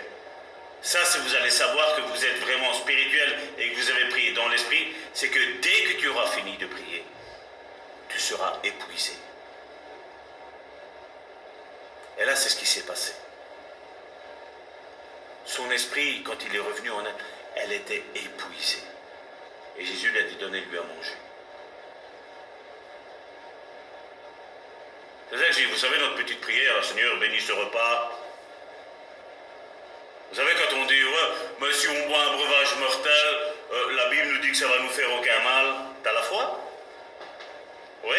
Ça, si vous allez savoir que vous êtes vraiment spirituel et que vous avez prié dans l'esprit, c'est que dès que tu auras fini de prier, tu seras épuisé. Et là, c'est ce qui s'est passé. Son esprit, quand il est revenu en elle, elle était épuisée. Et Jésus lui a dit, donnez-lui à manger. C'est ça que je dis, vous savez, notre petite prière, Seigneur, bénis ce repas. Vous savez, quand on dit, ouais, mais si on boit un breuvage mortel, la Bible nous dit que ça va nous faire aucun mal. T'as la foi ? Oui ?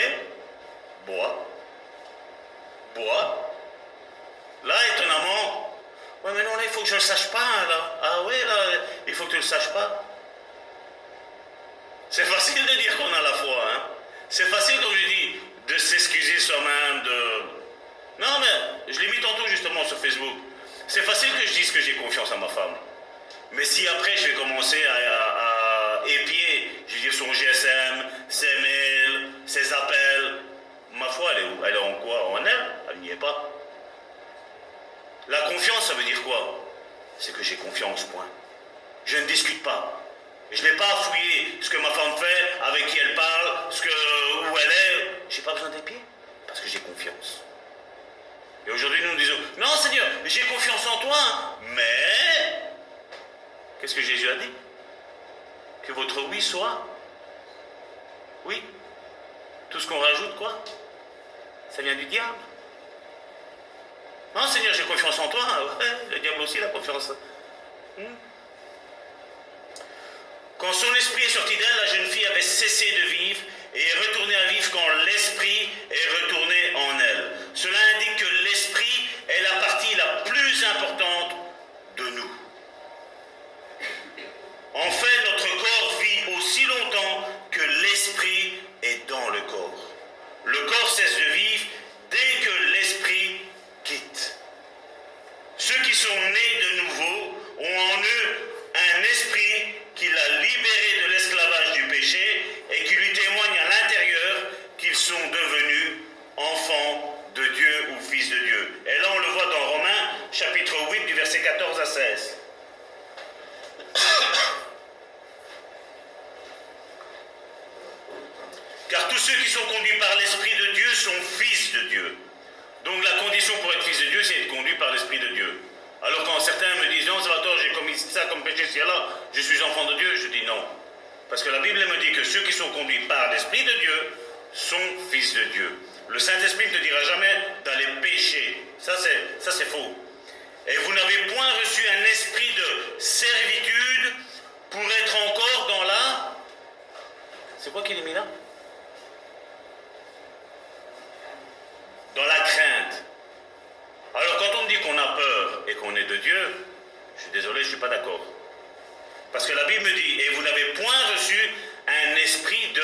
Bois. Bois. Là, étonnamment, ouais, mais non, là, il faut que je ne le sache pas, là. Ah oui, là, il faut que tu ne le saches pas. C'est facile de dire qu'on a la foi, hein. C'est facile, comme je dis, de s'excuser soi-même, de... Non, mais je l'ai mis tantôt, justement, sur Facebook. C'est facile que je dise que j'ai confiance en ma femme. Mais si après, je vais commencer à épier, je vais dire son GSM, ses mails, ses appels, ma foi, elle est où ? Elle est en quoi ? En elle ? Elle n'y est pas. La confiance, ça veut dire quoi ? C'est que j'ai confiance, point. Je ne discute pas. Je n'ai pas à fouiller ce que ma femme fait, avec qui elle parle, où elle est. Je n'ai pas besoin d'épier, parce que j'ai confiance. Et aujourd'hui, nous disons, non Seigneur, j'ai confiance en toi, mais... Qu'est-ce que Jésus a dit ? Que votre oui soit oui. Tout ce qu'on rajoute, quoi ? Ça vient du diable. Non Seigneur, j'ai confiance en toi. Ouais, le diable aussi, il a confiance. Quand son esprit est sorti d'elle, la jeune fille avait cessé de vivre et est retournée à vivre quand l'esprit est retourné en elle. Cela indique que l'esprit est la partie la plus importante de nous. En fait, notre corps vit aussi ceux qui sont conduits par l'Esprit de Dieu sont fils de Dieu. Donc la condition pour être fils de Dieu, c'est être conduit par l'Esprit de Dieu. Alors quand certains me disent, non, Salvatore, j'ai commis ça comme péché, c'est là, je suis enfant de Dieu, je dis non. Parce que la Bible me dit que ceux qui sont conduits par l'Esprit de Dieu sont fils de Dieu. Le Saint-Esprit ne te dira jamais d'aller pécher. Ça, c'est faux. Et vous n'avez point reçu un esprit de servitude pour être encore dans la... C'est quoi qu'il est mis là? Dans la crainte. Alors quand on me dit qu'on a peur et qu'on est de Dieu, je suis désolé, je ne suis pas d'accord. Parce que la Bible me dit, et vous n'avez point reçu un esprit de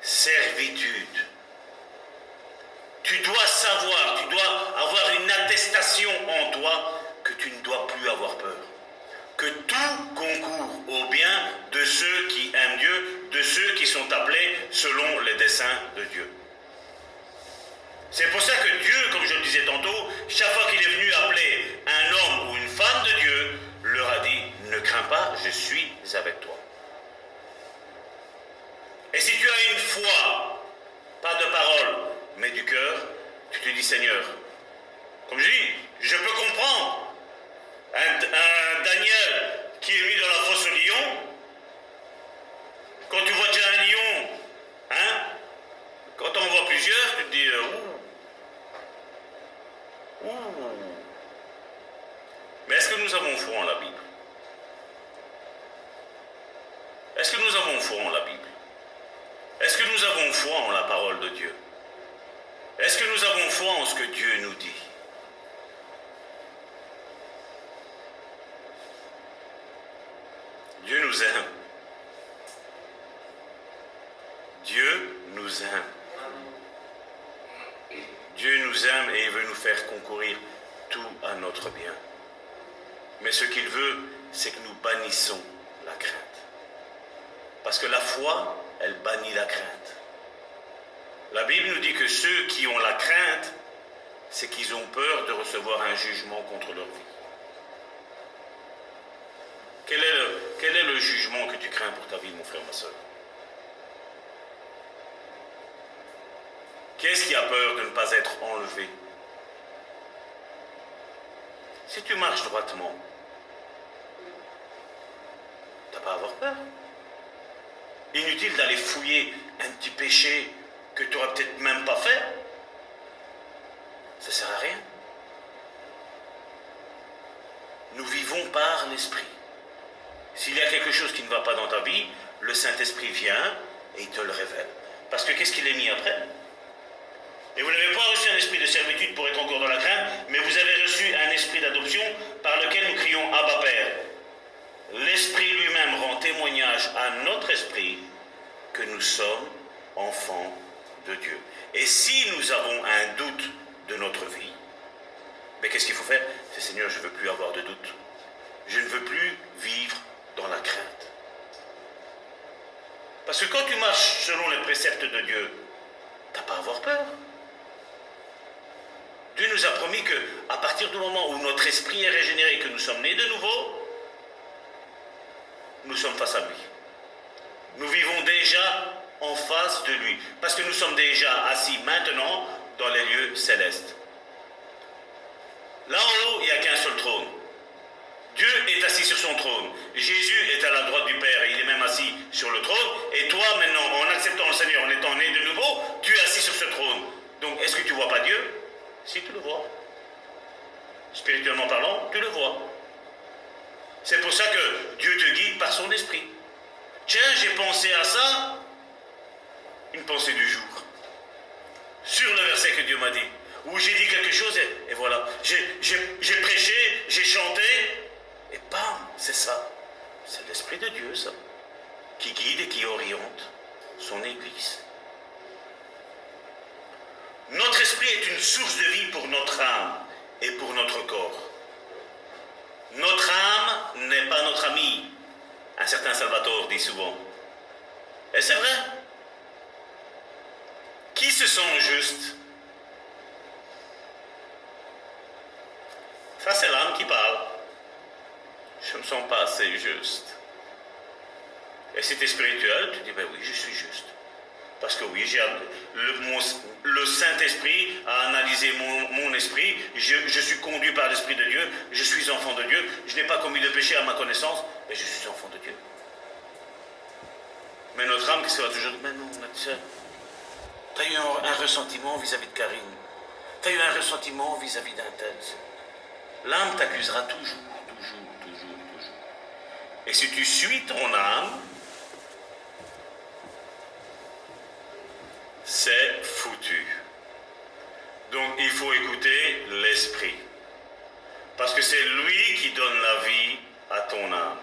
servitude. Tu dois savoir, tu dois avoir une attestation en toi que tu ne dois plus avoir peur. Que tout concourt au bien de ceux qui aiment Dieu, de ceux qui sont appelés selon les desseins de Dieu. C'est pour ça que Dieu, comme je le disais tantôt, chaque fois qu'il est venu appeler un homme ou une femme de Dieu, leur a dit, ne crains pas, je suis avec toi. Et si tu as une foi, pas de parole, mais du cœur, tu te dis, Seigneur, comme je dis, je peux comprendre un Daniel qui est mis dans la fosse au lion. Quand tu vois déjà un lion, hein, quand on en voit plusieurs, tu te dis, Mais est-ce que nous avons foi en la Bible? Est-ce que nous avons foi en la Bible? Est-ce que nous avons foi en la parole de Dieu? Est-ce que nous avons foi en ce que Dieu nous dit? Dieu nous aime. Dieu nous aime. Dieu nous aime et il veut nous faire concourir tout à notre bien. Mais ce qu'il veut, c'est que nous bannissons la crainte. Parce que la foi, elle bannit la crainte. La Bible nous dit que ceux qui ont la crainte, c'est qu'ils ont peur de recevoir un jugement contre leur vie. Quel est le jugement que tu crains pour ta vie, mon frère, ma soeur? Qui est-ce qui a peur de ne pas être enlevé? Si tu marches droitement, tu n'as pas à avoir peur. Inutile d'aller fouiller un petit péché que tu n'auras peut-être même pas fait. Ça ne sert à rien. Nous vivons par l'Esprit. S'il y a quelque chose qui ne va pas dans ta vie, le Saint-Esprit vient et il te le révèle. Parce que qu'est-ce qu'il est mis après? Et vous n'avez pas reçu un esprit de servitude pour être encore dans la crainte, mais vous avez reçu un esprit d'adoption par lequel nous crions Abba Père. L'Esprit lui-même rend témoignage à notre esprit que nous sommes enfants de Dieu. Et si nous avons un doute de notre vie, mais qu'est-ce qu'il faut faire? C'est Seigneur, je ne veux plus avoir de doute. Je ne veux plus vivre dans la crainte. Parce que quand tu marches selon les préceptes de Dieu, tu n'as pas à avoir peur. Dieu nous a promis qu'à partir du moment où notre esprit est régénéré, que nous sommes nés de nouveau, nous sommes face à lui. Nous vivons déjà en face de lui, parce que nous sommes déjà assis maintenant dans les lieux célestes. Là en haut, il n'y a qu'un seul trône. Dieu est assis sur son trône. Jésus est à la droite du Père et il est même assis sur le trône. Et toi, maintenant, en acceptant le Seigneur, en étant né de nouveau, tu es assis sur ce trône. Donc, est-ce que tu ne vois pas Dieu? Si, tu le vois. Spirituellement parlant, tu le vois. C'est pour ça que Dieu te guide par son esprit. Tiens, j'ai pensé à ça. Une pensée du jour. Sur le verset que Dieu m'a dit. Où j'ai dit quelque chose et voilà. J'ai prêché, j'ai chanté. Et bam, c'est ça. C'est l'Esprit de Dieu, ça. Qui guide et qui oriente son Église. Notre esprit est une source de vie pour notre âme et pour notre corps. Notre âme n'est pas notre ami. Un certain Salvatore dit souvent. Et c'est vrai. Qui se sent juste? Ça, c'est l'âme qui parle. Je ne me sens pas assez juste. Et si tu es spirituel, tu dis, ben oui, je suis juste. Parce que oui, le Saint-Esprit a analysé mon esprit, je suis conduit par l'Esprit de Dieu, je suis enfant de Dieu, je n'ai pas commis de péché à ma connaissance, mais je suis enfant de Dieu. Mais notre âme, qu'est-ce qu'elle va toujours dire? Mais non, tu as eu un ressentiment vis-à-vis de Karine, tu as eu un ressentiment vis-à-vis d'un tel. L'âme t'accusera toujours. Et si tu suis ton âme, c'est foutu. Donc il faut écouter l'esprit. Parce que c'est lui qui donne la vie à ton âme.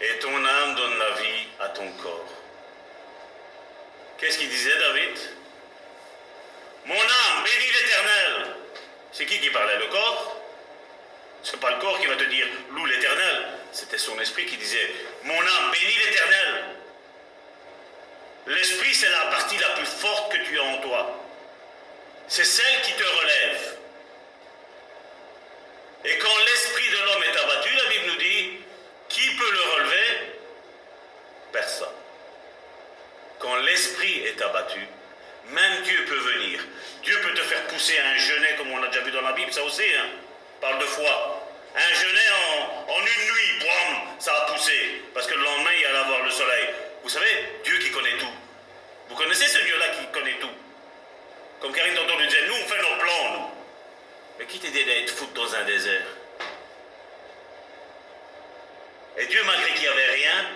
Et ton âme donne la vie à ton corps. Qu'est-ce qu'il disait David? Mon âme bénit l'Éternel. C'est qui parlait? Le corps? C'est pas le corps qui va te dire loue l'Éternel. C'était son esprit qui disait mon âme bénit l'Éternel. L'esprit, c'est la partie la plus forte que tu as en toi. C'est celle qui te relève. Et quand l'esprit de l'homme est abattu, la Bible nous dit, qui peut le relever? Personne. Quand l'esprit est abattu, même Dieu peut venir. Dieu peut te faire pousser un genêt, comme on a déjà vu dans la Bible, ça aussi, hein, parle de foi. Un genêt en une nuit, boum, ça a poussé. Parce que le lendemain, il allait avoir le soleil. Vous savez, Dieu qui connaît tout. Vous connaissez ce Dieu-là qui connaît tout. Comme Karine tantôt nous disait, nous, on fait nos plans, nous. Mais qui t'a dit d'être foutu dans un désert? Et Dieu, malgré qu'il n'y avait rien,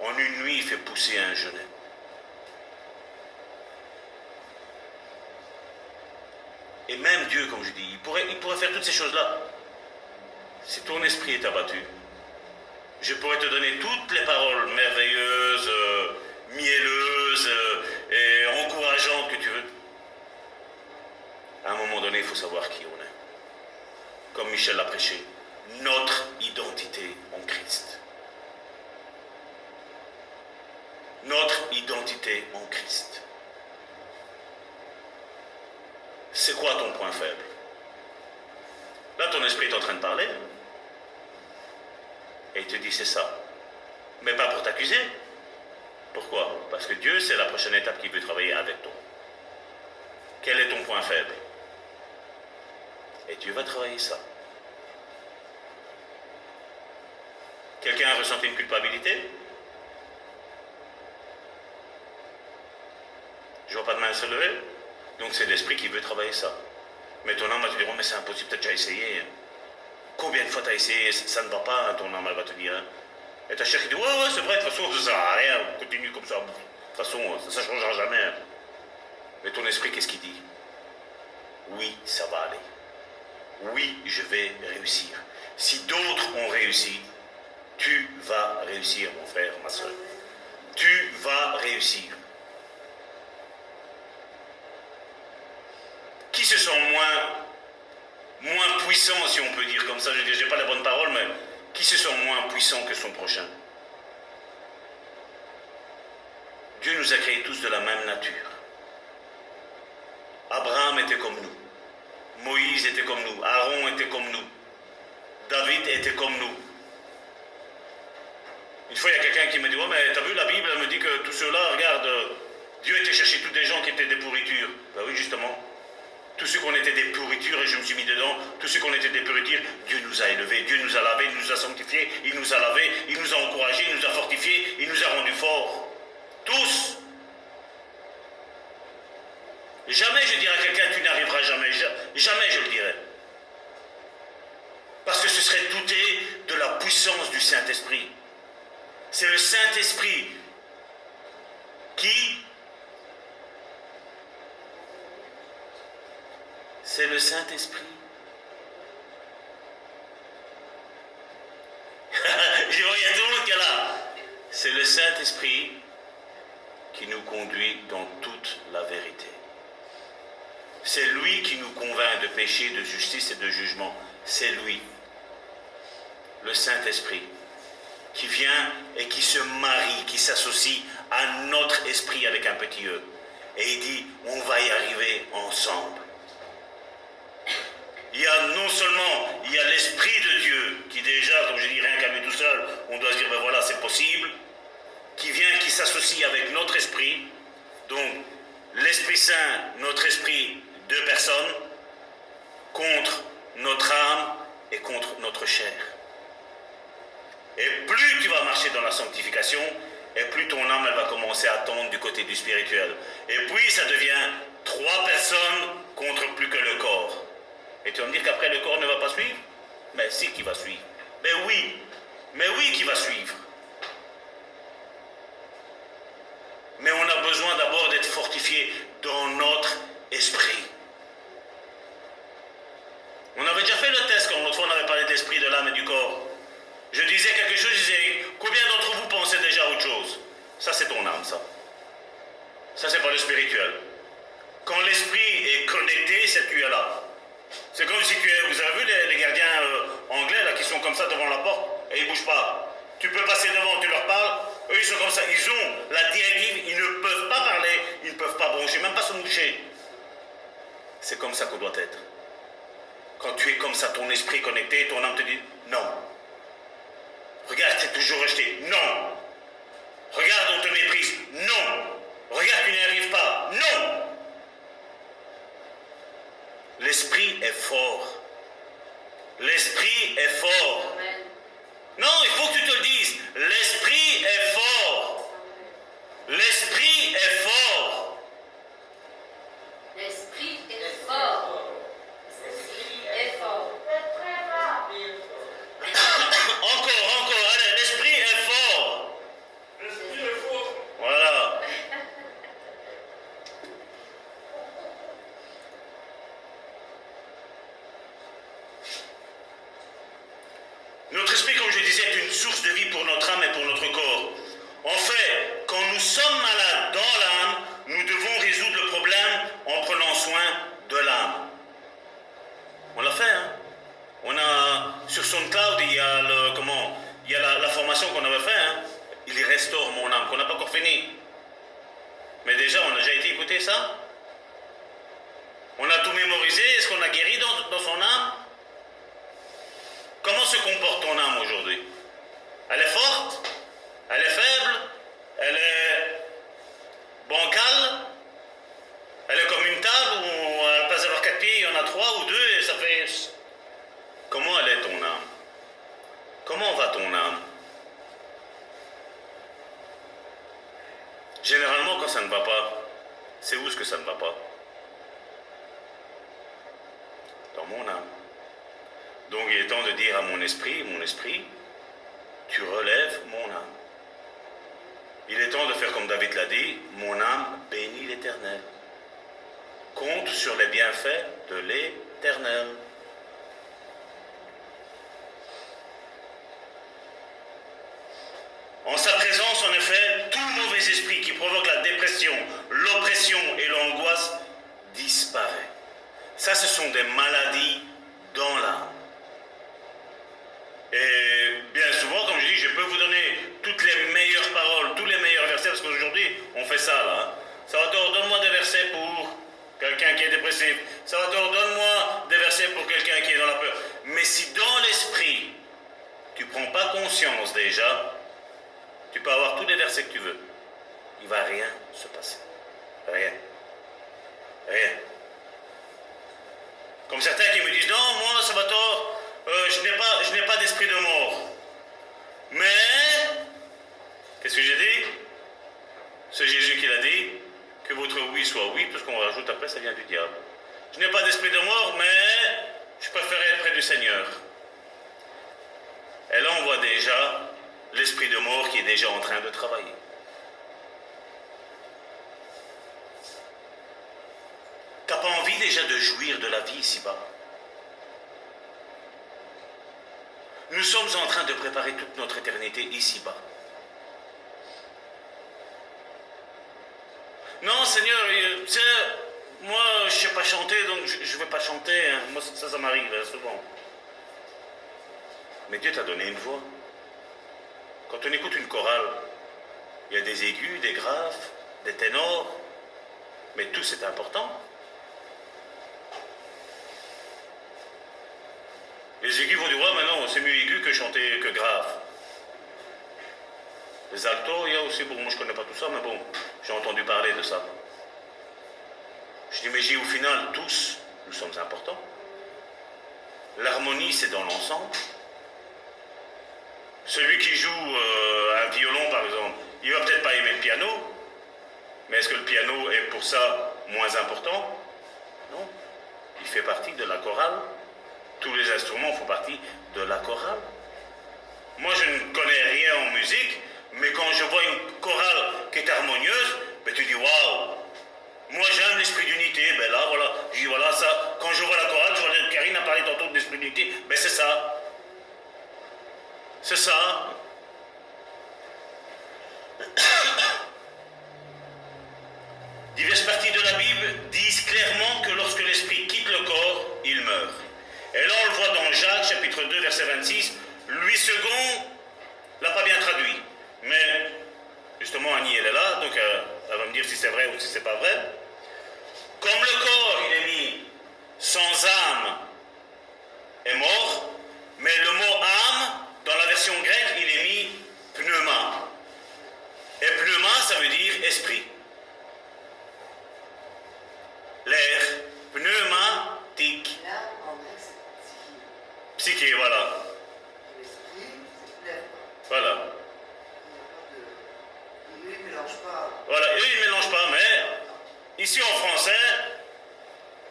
en une nuit, il fait pousser un genêt. Et même Dieu, comme je dis, il pourrait faire toutes ces choses-là. Si ton esprit est abattu, je pourrais te donner toutes les paroles merveilleuses, mielleuses et encourageantes que tu veux. À un moment donné, il faut savoir qui on est. Comme Michel l'a prêché, notre identité en Christ. Notre identité en Christ. C'est quoi ton point faible? Là, ton esprit est en train de parler. Et il te dit c'est ça. Mais pas pour t'accuser. Pourquoi? Parce que Dieu, c'est la prochaine étape qu'il veut travailler avec toi. Quel est ton point faible? Et Dieu va travailler ça. Quelqu'un a ressenti une culpabilité? Je vois pas de main se lever. Donc c'est l'esprit qui veut travailler ça. Mais ton âme va te dire, oh, mais c'est impossible, tu as déjà essayé. Combien de fois tu as essayé? Ça ne va pas, hein, ton âme, elle va te dire. Hein. Et ta chair qui dit, ouais, c'est vrai, de toute façon, ça ne sert à rien, on continue comme ça. De toute façon, ça ne changera jamais. Hein. Mais ton esprit, qu'est-ce qu'il dit? Oui, ça va aller. Oui, je vais réussir. Si d'autres ont réussi, tu vas réussir, mon frère, ma soeur. Tu vas réussir. Qui se sent moins puissant, si on peut dire comme ça, je n'ai pas la bonne parole, mais qui se sent moins puissant que son prochain? Dieu nous a créés tous de la même nature. Abraham était comme nous. Moïse était comme nous. Aaron était comme nous. David était comme nous. Une fois, il y a quelqu'un qui me dit, ouais, mais t'as vu, la Bible, elle me dit que tous ceux-là, regarde, Dieu était chercher tous des gens qui étaient des pourritures. Ben oui, justement. Tous ceux qu'on était des pourritures, et je me suis mis dedans, tous ceux qu'on était des pourritures, Dieu nous a élevés, Dieu nous a lavés, il nous a sanctifiés, il nous a lavés, il nous a encouragés, il nous a fortifiés, il nous a rendus forts. Tous. Jamais je dirais à quelqu'un, tu n'arriveras jamais, jamais je le dirais. Parce que ce serait douter de la puissance du Saint-Esprit. C'est le Saint-Esprit qui... C'est le Saint-Esprit. Je vois, il y a tout le monde qui est là. C'est le Saint-Esprit qui nous conduit dans toute la vérité. C'est lui qui nous convainc de péché, de justice et de jugement. C'est lui, le Saint-Esprit, qui vient et qui se marie, qui s'associe à notre esprit avec un petit E. Et il dit, on va y arriver ensemble. Il y a non seulement, il y a l'Esprit de Dieu, qui déjà, comme je dis, rien qu'à lui tout seul, on doit se dire, ben voilà, c'est possible, qui vient, qui s'associe avec notre esprit, Donc, l'Esprit Saint, notre esprit, deux personnes, contre notre âme et contre notre chair. Et plus tu vas marcher dans la sanctification, et plus ton âme elle va commencer à tendre du côté du spirituel. Et puis ça devient trois personnes contre plus que le corps. Et tu vas me dire qu'après le corps ne va pas suivre? Mais si, qui va suivre. Mais oui qui va suivre. Mais on a besoin d'abord d'être fortifié dans notre esprit. On avait déjà fait le test quand l'autre fois on avait parlé de l'esprit, de l'âme et du corps. Je disais quelque chose, je disais, combien d'entre vous pensez déjà à autre chose? Ça c'est ton âme, ça. Ça c'est pas le spirituel. Quand l'esprit est connecté, c'est tu es là. C'est comme si tu es, vous avez vu les gardiens anglais là qui sont comme ça devant la porte et ils bougent pas. Tu peux passer devant, tu leur parles, eux ils sont comme ça, ils ont la directive, ils ne peuvent pas parler, ils ne peuvent pas broncher, même pas se moucher. C'est comme ça qu'on doit être. Quand tu es comme ça, ton esprit connecté, ton âme te dit non. Regarde, t'es toujours rejeté. Non. Regarde, on te méprise. Non. Regarde, tu n'y arrives pas. Non. L'esprit est fort. L'esprit est fort. Non, il faut que tu te le dises. L'esprit est fort. L'esprit est fort. L'esprit est fort. L'esprit est fort. Encore, allez, l'esprit est fort. L'esprit est fort. Voilà. Notre esprit, comme je disais, est une source de vie pour notre âme et pour notre corps. En fait, quand nous sommes malades dans l'âme, nous devons résoudre le problème en prenant soin de l'âme. On l'a fait, hein? On a, sur SoundCloud, il y a la formation qu'on avait fait, hein? Il restaure mon âme, qu'on n'a pas encore fini. Mais déjà, on a déjà été écouter ça? On a tout mémorisé, est-ce qu'on a guéri dans son âme? Comment se comporte ton âme aujourd'hui? Elle est forte? Elle est faible? Elle est bancale? Elle est comme une table où elle passe avoir 4 pieds, il y en a 3 ou 2 et ça fait... Comment elle est ton âme? Comment va ton âme? Généralement, quand ça ne va pas, c'est où est-ce que ça ne va pas? Dans mon âme. Donc il est temps de dire à mon esprit, tu relèves mon âme. Il est temps de faire comme David l'a dit, mon âme bénit l'Éternel. Compte sur les bienfaits de l'Éternel. En sa présence, en effet, tout mauvais esprit qui provoque la dépression, l'oppression et l'angoisse disparaît. Ça, ce sont des maladies dans l'âme. Et bien souvent, comme je dis, je peux vous donner toutes les meilleures paroles, tous les meilleurs versets, parce qu'aujourd'hui, on fait ça, là. Hein. Ça va te donne-moi des versets pour quelqu'un qui est dépressif. Ça va te donne-moi des versets pour quelqu'un qui est dans la peur. Mais si dans l'esprit, tu ne prends pas conscience déjà, tu peux avoir tous les versets que tu veux. Il ne va rien se passer. Rien. Rien. Comme certains qui me disent, non, moi, ça va tort. Je n'ai pas d'esprit de mort. Mais, qu'est-ce que j'ai dit? C'est Jésus qui l'a dit, que votre oui soit oui, parce qu'on rajoute après, ça vient du diable. Je n'ai pas d'esprit de mort, mais je préfère être près du Seigneur. Et là, on voit déjà l'esprit de mort qui est déjà en train de travailler. T'as pas envie déjà de jouir de la vie ici-bas? Nous sommes en train de préparer toute notre éternité ici-bas. Non, Seigneur, tu sais, moi, je ne sais pas chanter, donc je ne vais pas chanter. Hein. Moi, ça m'arrive hein, souvent. Mais Dieu t'a donné une voix. Quand on écoute une chorale, il y a des aigus, des graves, des ténors, mais tout c'est important. Les aigus vont dire, ouais, mais non, c'est mieux aigu que chanter que grave. Les altos, il y a aussi, bon, moi je connais pas tout ça, mais bon, j'ai entendu parler de ça. Je dis, mais j'ai au final, tous, nous sommes importants. L'harmonie, c'est dans l'ensemble. Celui qui joue un violon, par exemple, il va peut-être pas aimer le piano, mais est-ce que le piano est pour ça moins important? Non. Il fait partie de la chorale. Tous les instruments font partie de la chorale. Moi, je ne connais rien en musique, mais quand je vois une chorale qui est harmonieuse, ben, tu dis waouh! Moi, j'aime l'esprit d'unité. Ben là, voilà, je dis voilà, ça. Quand je vois la chorale, je vois Karine a parlé tantôt de l'esprit d'unité. Ben c'est ça. C'est ça. Diverses parties de la Bible disent clairement que lorsque l'esprit quitte le corps, il meurt. Et là, on le voit dans Jacques, chapitre 2, verset 26. Louis II l'a pas bien traduit. Mais, justement, Annie, elle est là, donc elle va me dire si c'est vrai ou si c'est pas vrai. Comme le corps, il est mis sans âme, est mort, mais le mot âme, dans la version grecque, il est mis pneuma. Et pneuma, ça veut dire esprit. L'air, pneumatique. Là, en grec, c'est psychique. Psyché, voilà. L'esprit, c'est l'air. Voilà. Il n'y a pas de. Eux, ils ne mélangent pas. Voilà, eux, ils ne mélangent pas, mais ici en français,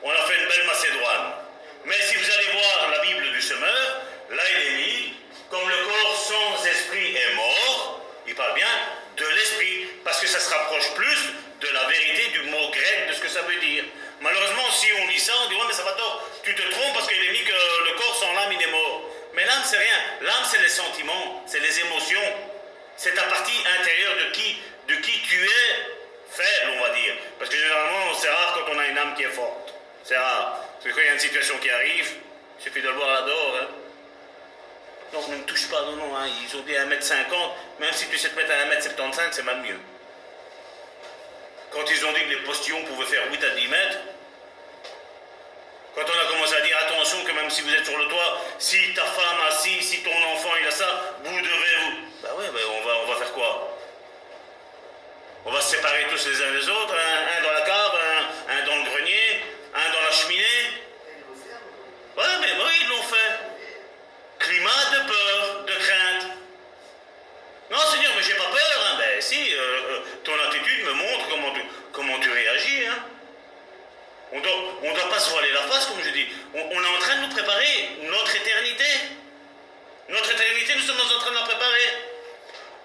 on a fait une belle macédoine. Mais si vous allez voir la Bible du semeur, là il est mis, comme le corps sans esprit est mort, il parle bien de l'esprit, parce que ça se rapproche plus de la vérité du mot grec, de ce que ça veut dire. Malheureusement, si on lit ça, on dit ouais mais ça va tort, tu te trompes parce qu'il est mis que le corps sans l'âme il est mort. Mais l'âme c'est rien, l'âme c'est les sentiments, c'est les émotions, c'est ta partie intérieure de qui tu es faible, on va dire. Parce que généralement, c'est rare quand on a une âme qui est forte. C'est rare. Parce que quand il y a une situation qui arrive, il suffit de le voir là-dehors. Hein. Non, ne me touche pas, non, hein. Ils ont dit 1m50, même si tu sais te mettre à 1m75, c'est même mieux. Quand ils ont dit que les postillons pouvaient faire 8 à 10 mètres, quand on a commencé à dire attention que même si vous êtes sur le toit, si ta femme a ci, si ton enfant il a ça, vous devez vous... Ben ouais, ben on va faire quoi? On va se séparer tous les uns des autres, un dans la cave, un dans le grenier, un dans la cheminée. Ouais, mais oui, ils l'ont fait. Climat de peur, de crainte. Non, Seigneur, mais j'ai pas peur. Hein. Ben si, ton attitude me montre comment tu réagis. Hein. On doit pas se voiler la face, comme je dis. On est en train de nous préparer notre éternité. Notre éternité, nous sommes en train de la préparer.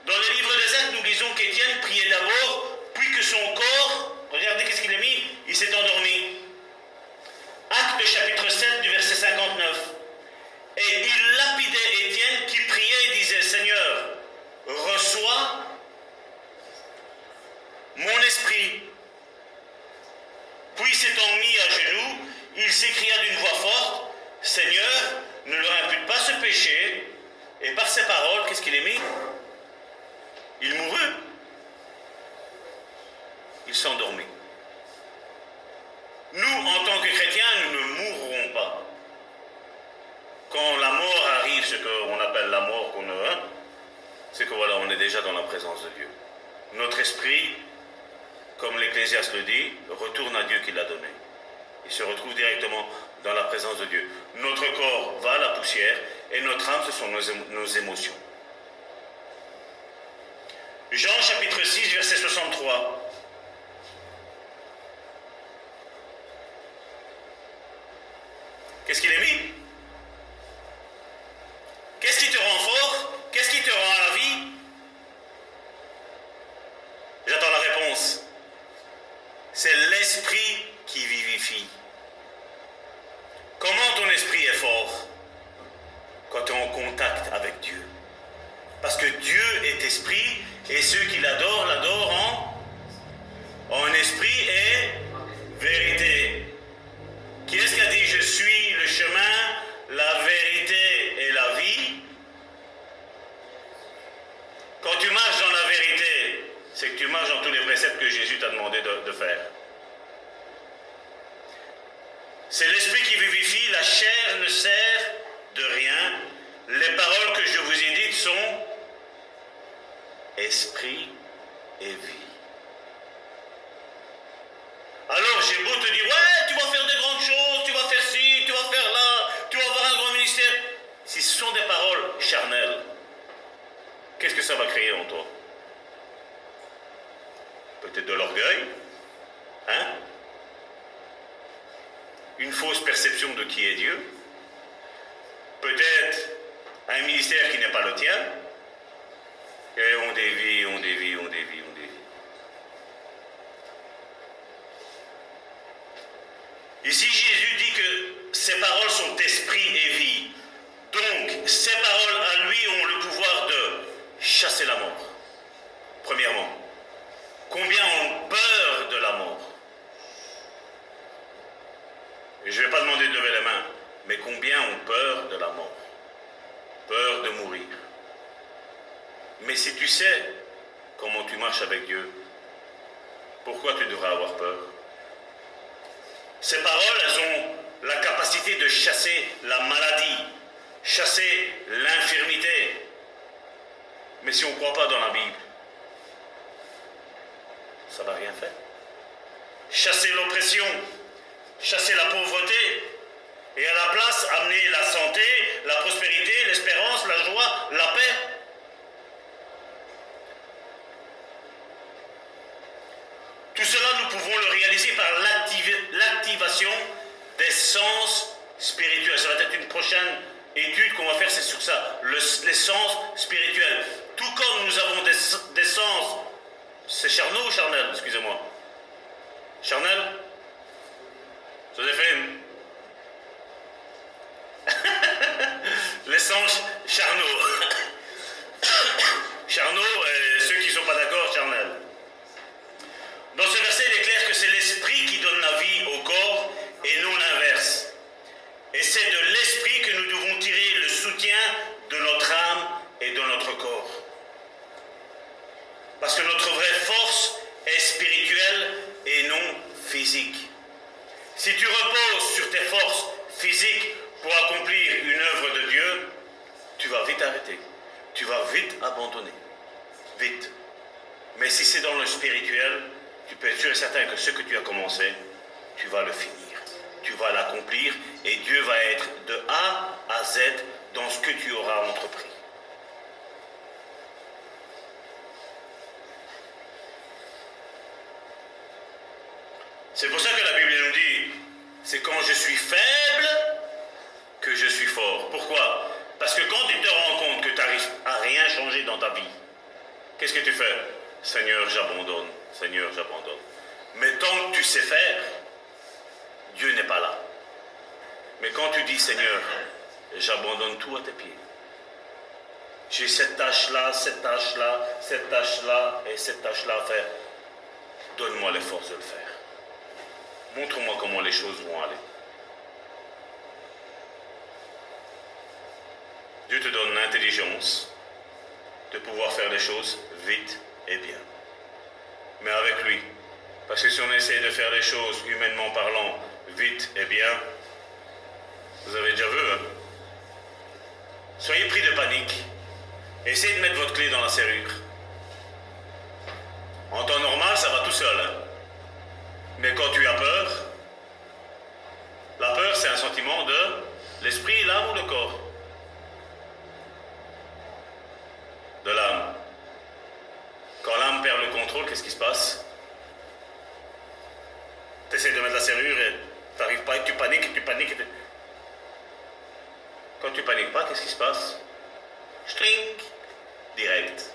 Dans le livre des Actes, nous lisons qu'Étienne priait d'abord, puis que son corps, regardez qu'est-ce qu'il a mis, il s'est endormi. Actes chapitre 7 du verset 59. Et il lapidait Étienne qui priait et disait, Seigneur, reçois mon esprit. Puis s'étant mis à genoux, il s'écria d'une voix forte, Seigneur, ne leur impute pas ce péché. Et par ces paroles, qu'est-ce qu'il est mis? Il mourut. Il s'endormit. Nous, en tant que chrétiens, nous ne mourrons pas. Quand la mort arrive, ce qu'on appelle la mort, c'est que voilà, on est déjà dans la présence de Dieu. Notre esprit, comme l'Ecclésiaste le dit, retourne à Dieu qui l'a donné. Il se retrouve directement dans la présence de Dieu. Notre corps va à la poussière et notre âme, ce sont nos émotions. Jean chapitre 6, verset 63. Qu'est-ce qu'il est mis? Qu'est-ce qui te rend fort? Qu'est-ce qui te rend à la vie? J'attends la réponse. C'est l'esprit qui vivifie. Comment ton esprit est fort? Quand tu es en contact avec Dieu. Parce que Dieu est esprit et ceux qui l'adorent en esprit et vérité. Qui est-ce qui a dit je suis le chemin, la vérité et la vie? Quand tu marches dans la vérité, c'est que tu marches dans tous les préceptes que Jésus t'a demandé de faire. C'est l'esprit qui vivifie, la chair ne sert de rien. Les paroles que je vous ai dites sont esprit et vie. Alors j'ai beau te dire, ouais, tu vas faire de grandes choses, tu vas faire ci, tu vas faire là, tu vas avoir un grand ministère. Si ce sont des paroles charnelles, qu'est-ce que ça va créer en toi? Peut-être de l'orgueil, hein? Une fausse perception de qui est Dieu. Peut-être un ministère qui n'est pas le tien. Et on dévie, on dévie, on dévie, on dévie. Ici, Jésus dit que ses paroles sont esprit et vie. Donc, ces paroles à lui ont le pouvoir de chasser la mort. Premièrement, combien ont peur de la mort? Et je ne vais pas demander de lever les mains, mais combien ont peur de la mort? Peur de mourir. Mais si tu sais comment tu marches avec Dieu, pourquoi tu devrais avoir peur? Ces paroles, elles ont la capacité de chasser la maladie, chasser l'infirmité. Mais si on ne croit pas dans la Bible, ça ne va rien faire. Chasser l'oppression, chasser la pauvreté, et à la place amener la santé, la prospérité, l'espérance, la joie, la paix. Tout cela, nous pouvons le réaliser par l'activation des sens spirituels. Ça va être une prochaine étude qu'on va faire, c'est sur ça, les sens spirituels. Tout comme nous avons des sens, c'est charnel ou charnel, excusez-moi? Charnel? Joséphine? Les sens charnaux. Charnaux, et ceux qui ne sont pas d'accord, charnel. Dans ce verset, il est clair que c'est l'esprit qui donne la vie au corps et non l'inverse. Et c'est de l'esprit que nous devons tirer le soutien de notre âme et de notre corps. Parce que notre vraie force est spirituelle et non physique. Si tu reposes sur tes forces physiques pour accomplir une œuvre de Dieu, tu vas vite arrêter. Tu vas vite abandonner. Vite. Mais si c'est dans le spirituel, tu peux être sûr et certain que ce que tu as commencé, tu vas le finir. Tu vas l'accomplir et Dieu va être de A à Z dans ce que tu auras entrepris. C'est pour ça que la Bible nous dit, c'est quand je suis faible que je suis fort. Pourquoi? Parce que quand tu te rends compte que tu n'arrives à rien changer dans ta vie, qu'est-ce que tu fais? Seigneur, j'abandonne. Seigneur, j'abandonne. Mais tant que tu sais faire, Dieu n'est pas là. Mais quand tu dis, Seigneur, j'abandonne tout à tes pieds. J'ai cette tâche-là, cette tâche-là, cette tâche-là et cette tâche-là à faire. Donne-moi les forces de le faire. Montre-moi comment les choses vont aller. Dieu te donne l'intelligence de pouvoir faire les choses vite et bien. Mais avec lui. Parce que si on essaie de faire les choses, humainement parlant, vite et bien, vous avez déjà vu, hein? Soyez pris de panique. Essayez de mettre votre clé dans la serrure. En temps normal, ça va tout seul. Hein? Mais quand tu as peur, la peur, c'est un sentiment de l'esprit, l'âme ou le corps? De l'âme. Quand l'âme perd le contrôle, qu'est-ce qui se passe? Tu essaies de mettre la serrure et tu n'arrives pas et tu paniques et tu paniques. Quand tu paniques pas, qu'est-ce qui se passe? Strink, direct.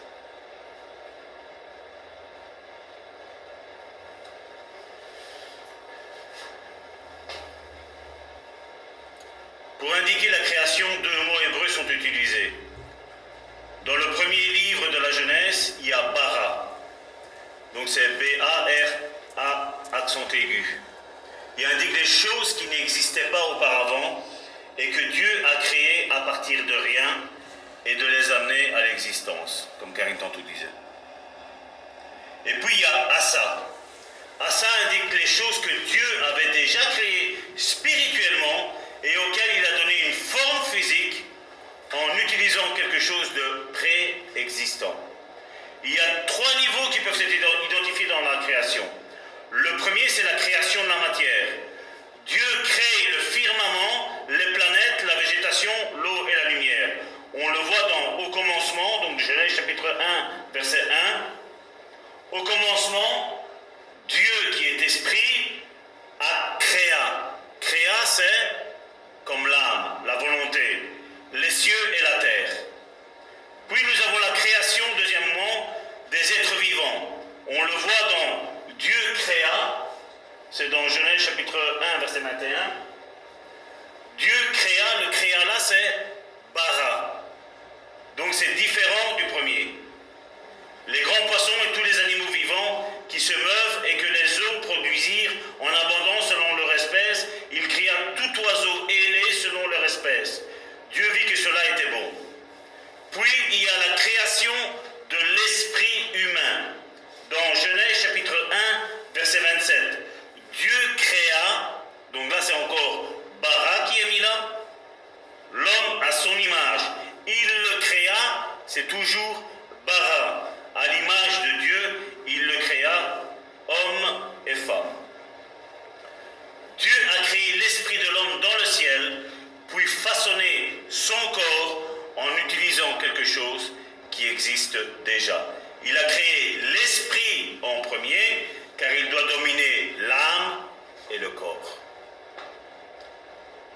Pour indiquer la création, deux mots hébreux sont utilisés. Dans le premier livre de la Genèse, il y a bara. Donc c'est B-A-R-A, accent aigu. Il indique les choses qui n'existaient pas auparavant et que Dieu a créées à partir de rien et de les amener à l'existence, comme Karine tantôt disait. Et puis il y a Asa. Asa indique les choses que Dieu avait déjà créées spirituellement et auxquelles il a donné une forme physique en utilisant quelque chose de préexistant. Il y a trois niveaux qui peuvent être identifiés dans la création. Le premier, c'est la création de la matière. Dieu crée le firmament, les planètes, la végétation, l'eau et la lumière. On le voit au commencement, donc Genèse chapitre 1, verset 1. Au commencement, Dieu qui est esprit a créé. Créa, c'est comme l'âme, la volonté, les cieux et la terre. Puis nous avons la création, deuxièmement, des êtres vivants. On le voit dans Dieu créa, c'est dans Genèse chapitre 1, verset 21. Dieu créa, le créa là, c'est bara. Donc c'est différent du premier. Les grands poissons et tous les animaux vivants qui se meuvent et que les eaux produisirent en abondance selon leur espèce, il créa tout oiseau ailé selon leur espèce. Dieu vit que cela était bon. Puis il y a la création de l'esprit humain. Dans Genèse chapitre 1, verset 27. Dieu créa, donc là c'est encore bara qui est mis là, l'homme à son image. Il le créa, c'est toujours bara. À l'image de Dieu, il le créa, homme et femme. Dieu a créé l'esprit de l'homme dans le ciel, puis façonné son corps en utilisant quelque chose qui existe déjà. Il a créé l'esprit en premier, car il doit dominer l'âme et le corps.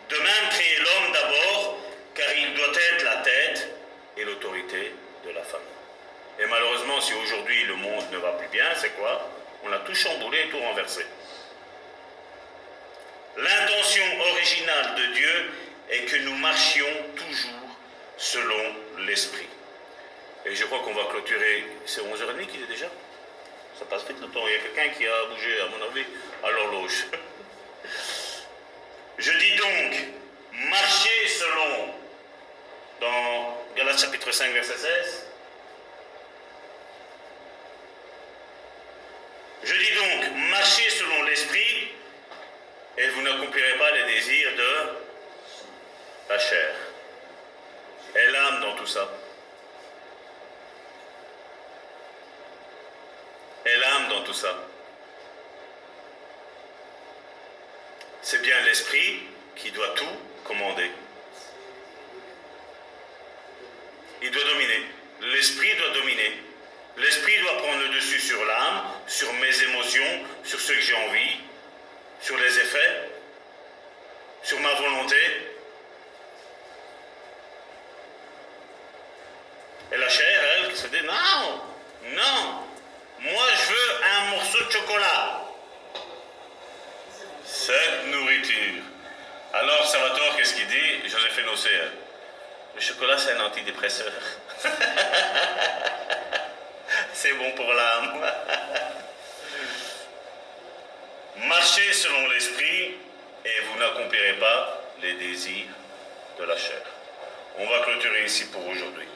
De même, créer l'homme d'abord, car il doit être la tête et l'autorité de la famille. Et malheureusement, si aujourd'hui le monde ne va plus bien, c'est quoi? On a tout chamboulé et tout renversé. L'intention originale de Dieu est que nous marchions toujours selon l'esprit. Et je crois qu'on va clôturer, c'est 11h30 qu'il est déjà? Ça passe vite le temps, il y a quelqu'un qui a bougé à mon avis à l'horloge. Je dis donc, marchez selon, dans Galates chapitre 5 verset 16. Je dis donc, marchez selon l'esprit et vous n'accomplirez pas les désirs de la chair. Et l'âme dans tout ça. Et l'âme dans tout ça. C'est bien l'esprit qui doit tout commander. Il doit dominer. L'esprit doit dominer. L'esprit doit prendre le dessus sur l'âme, sur mes émotions, sur ce que j'ai envie, sur les effets, sur ma volonté. Et la chair, elle, qui se dit non, non, moi je veux un morceau de chocolat. Cette nourriture. Alors Salvatore, qu'est-ce qu'il dit? Joséphine Océan. Le chocolat, c'est un antidépresseur. C'est bon pour l'âme. Marchez selon l'esprit et vous n'accomplirez pas les désirs de la chair. On va clôturer ici pour aujourd'hui.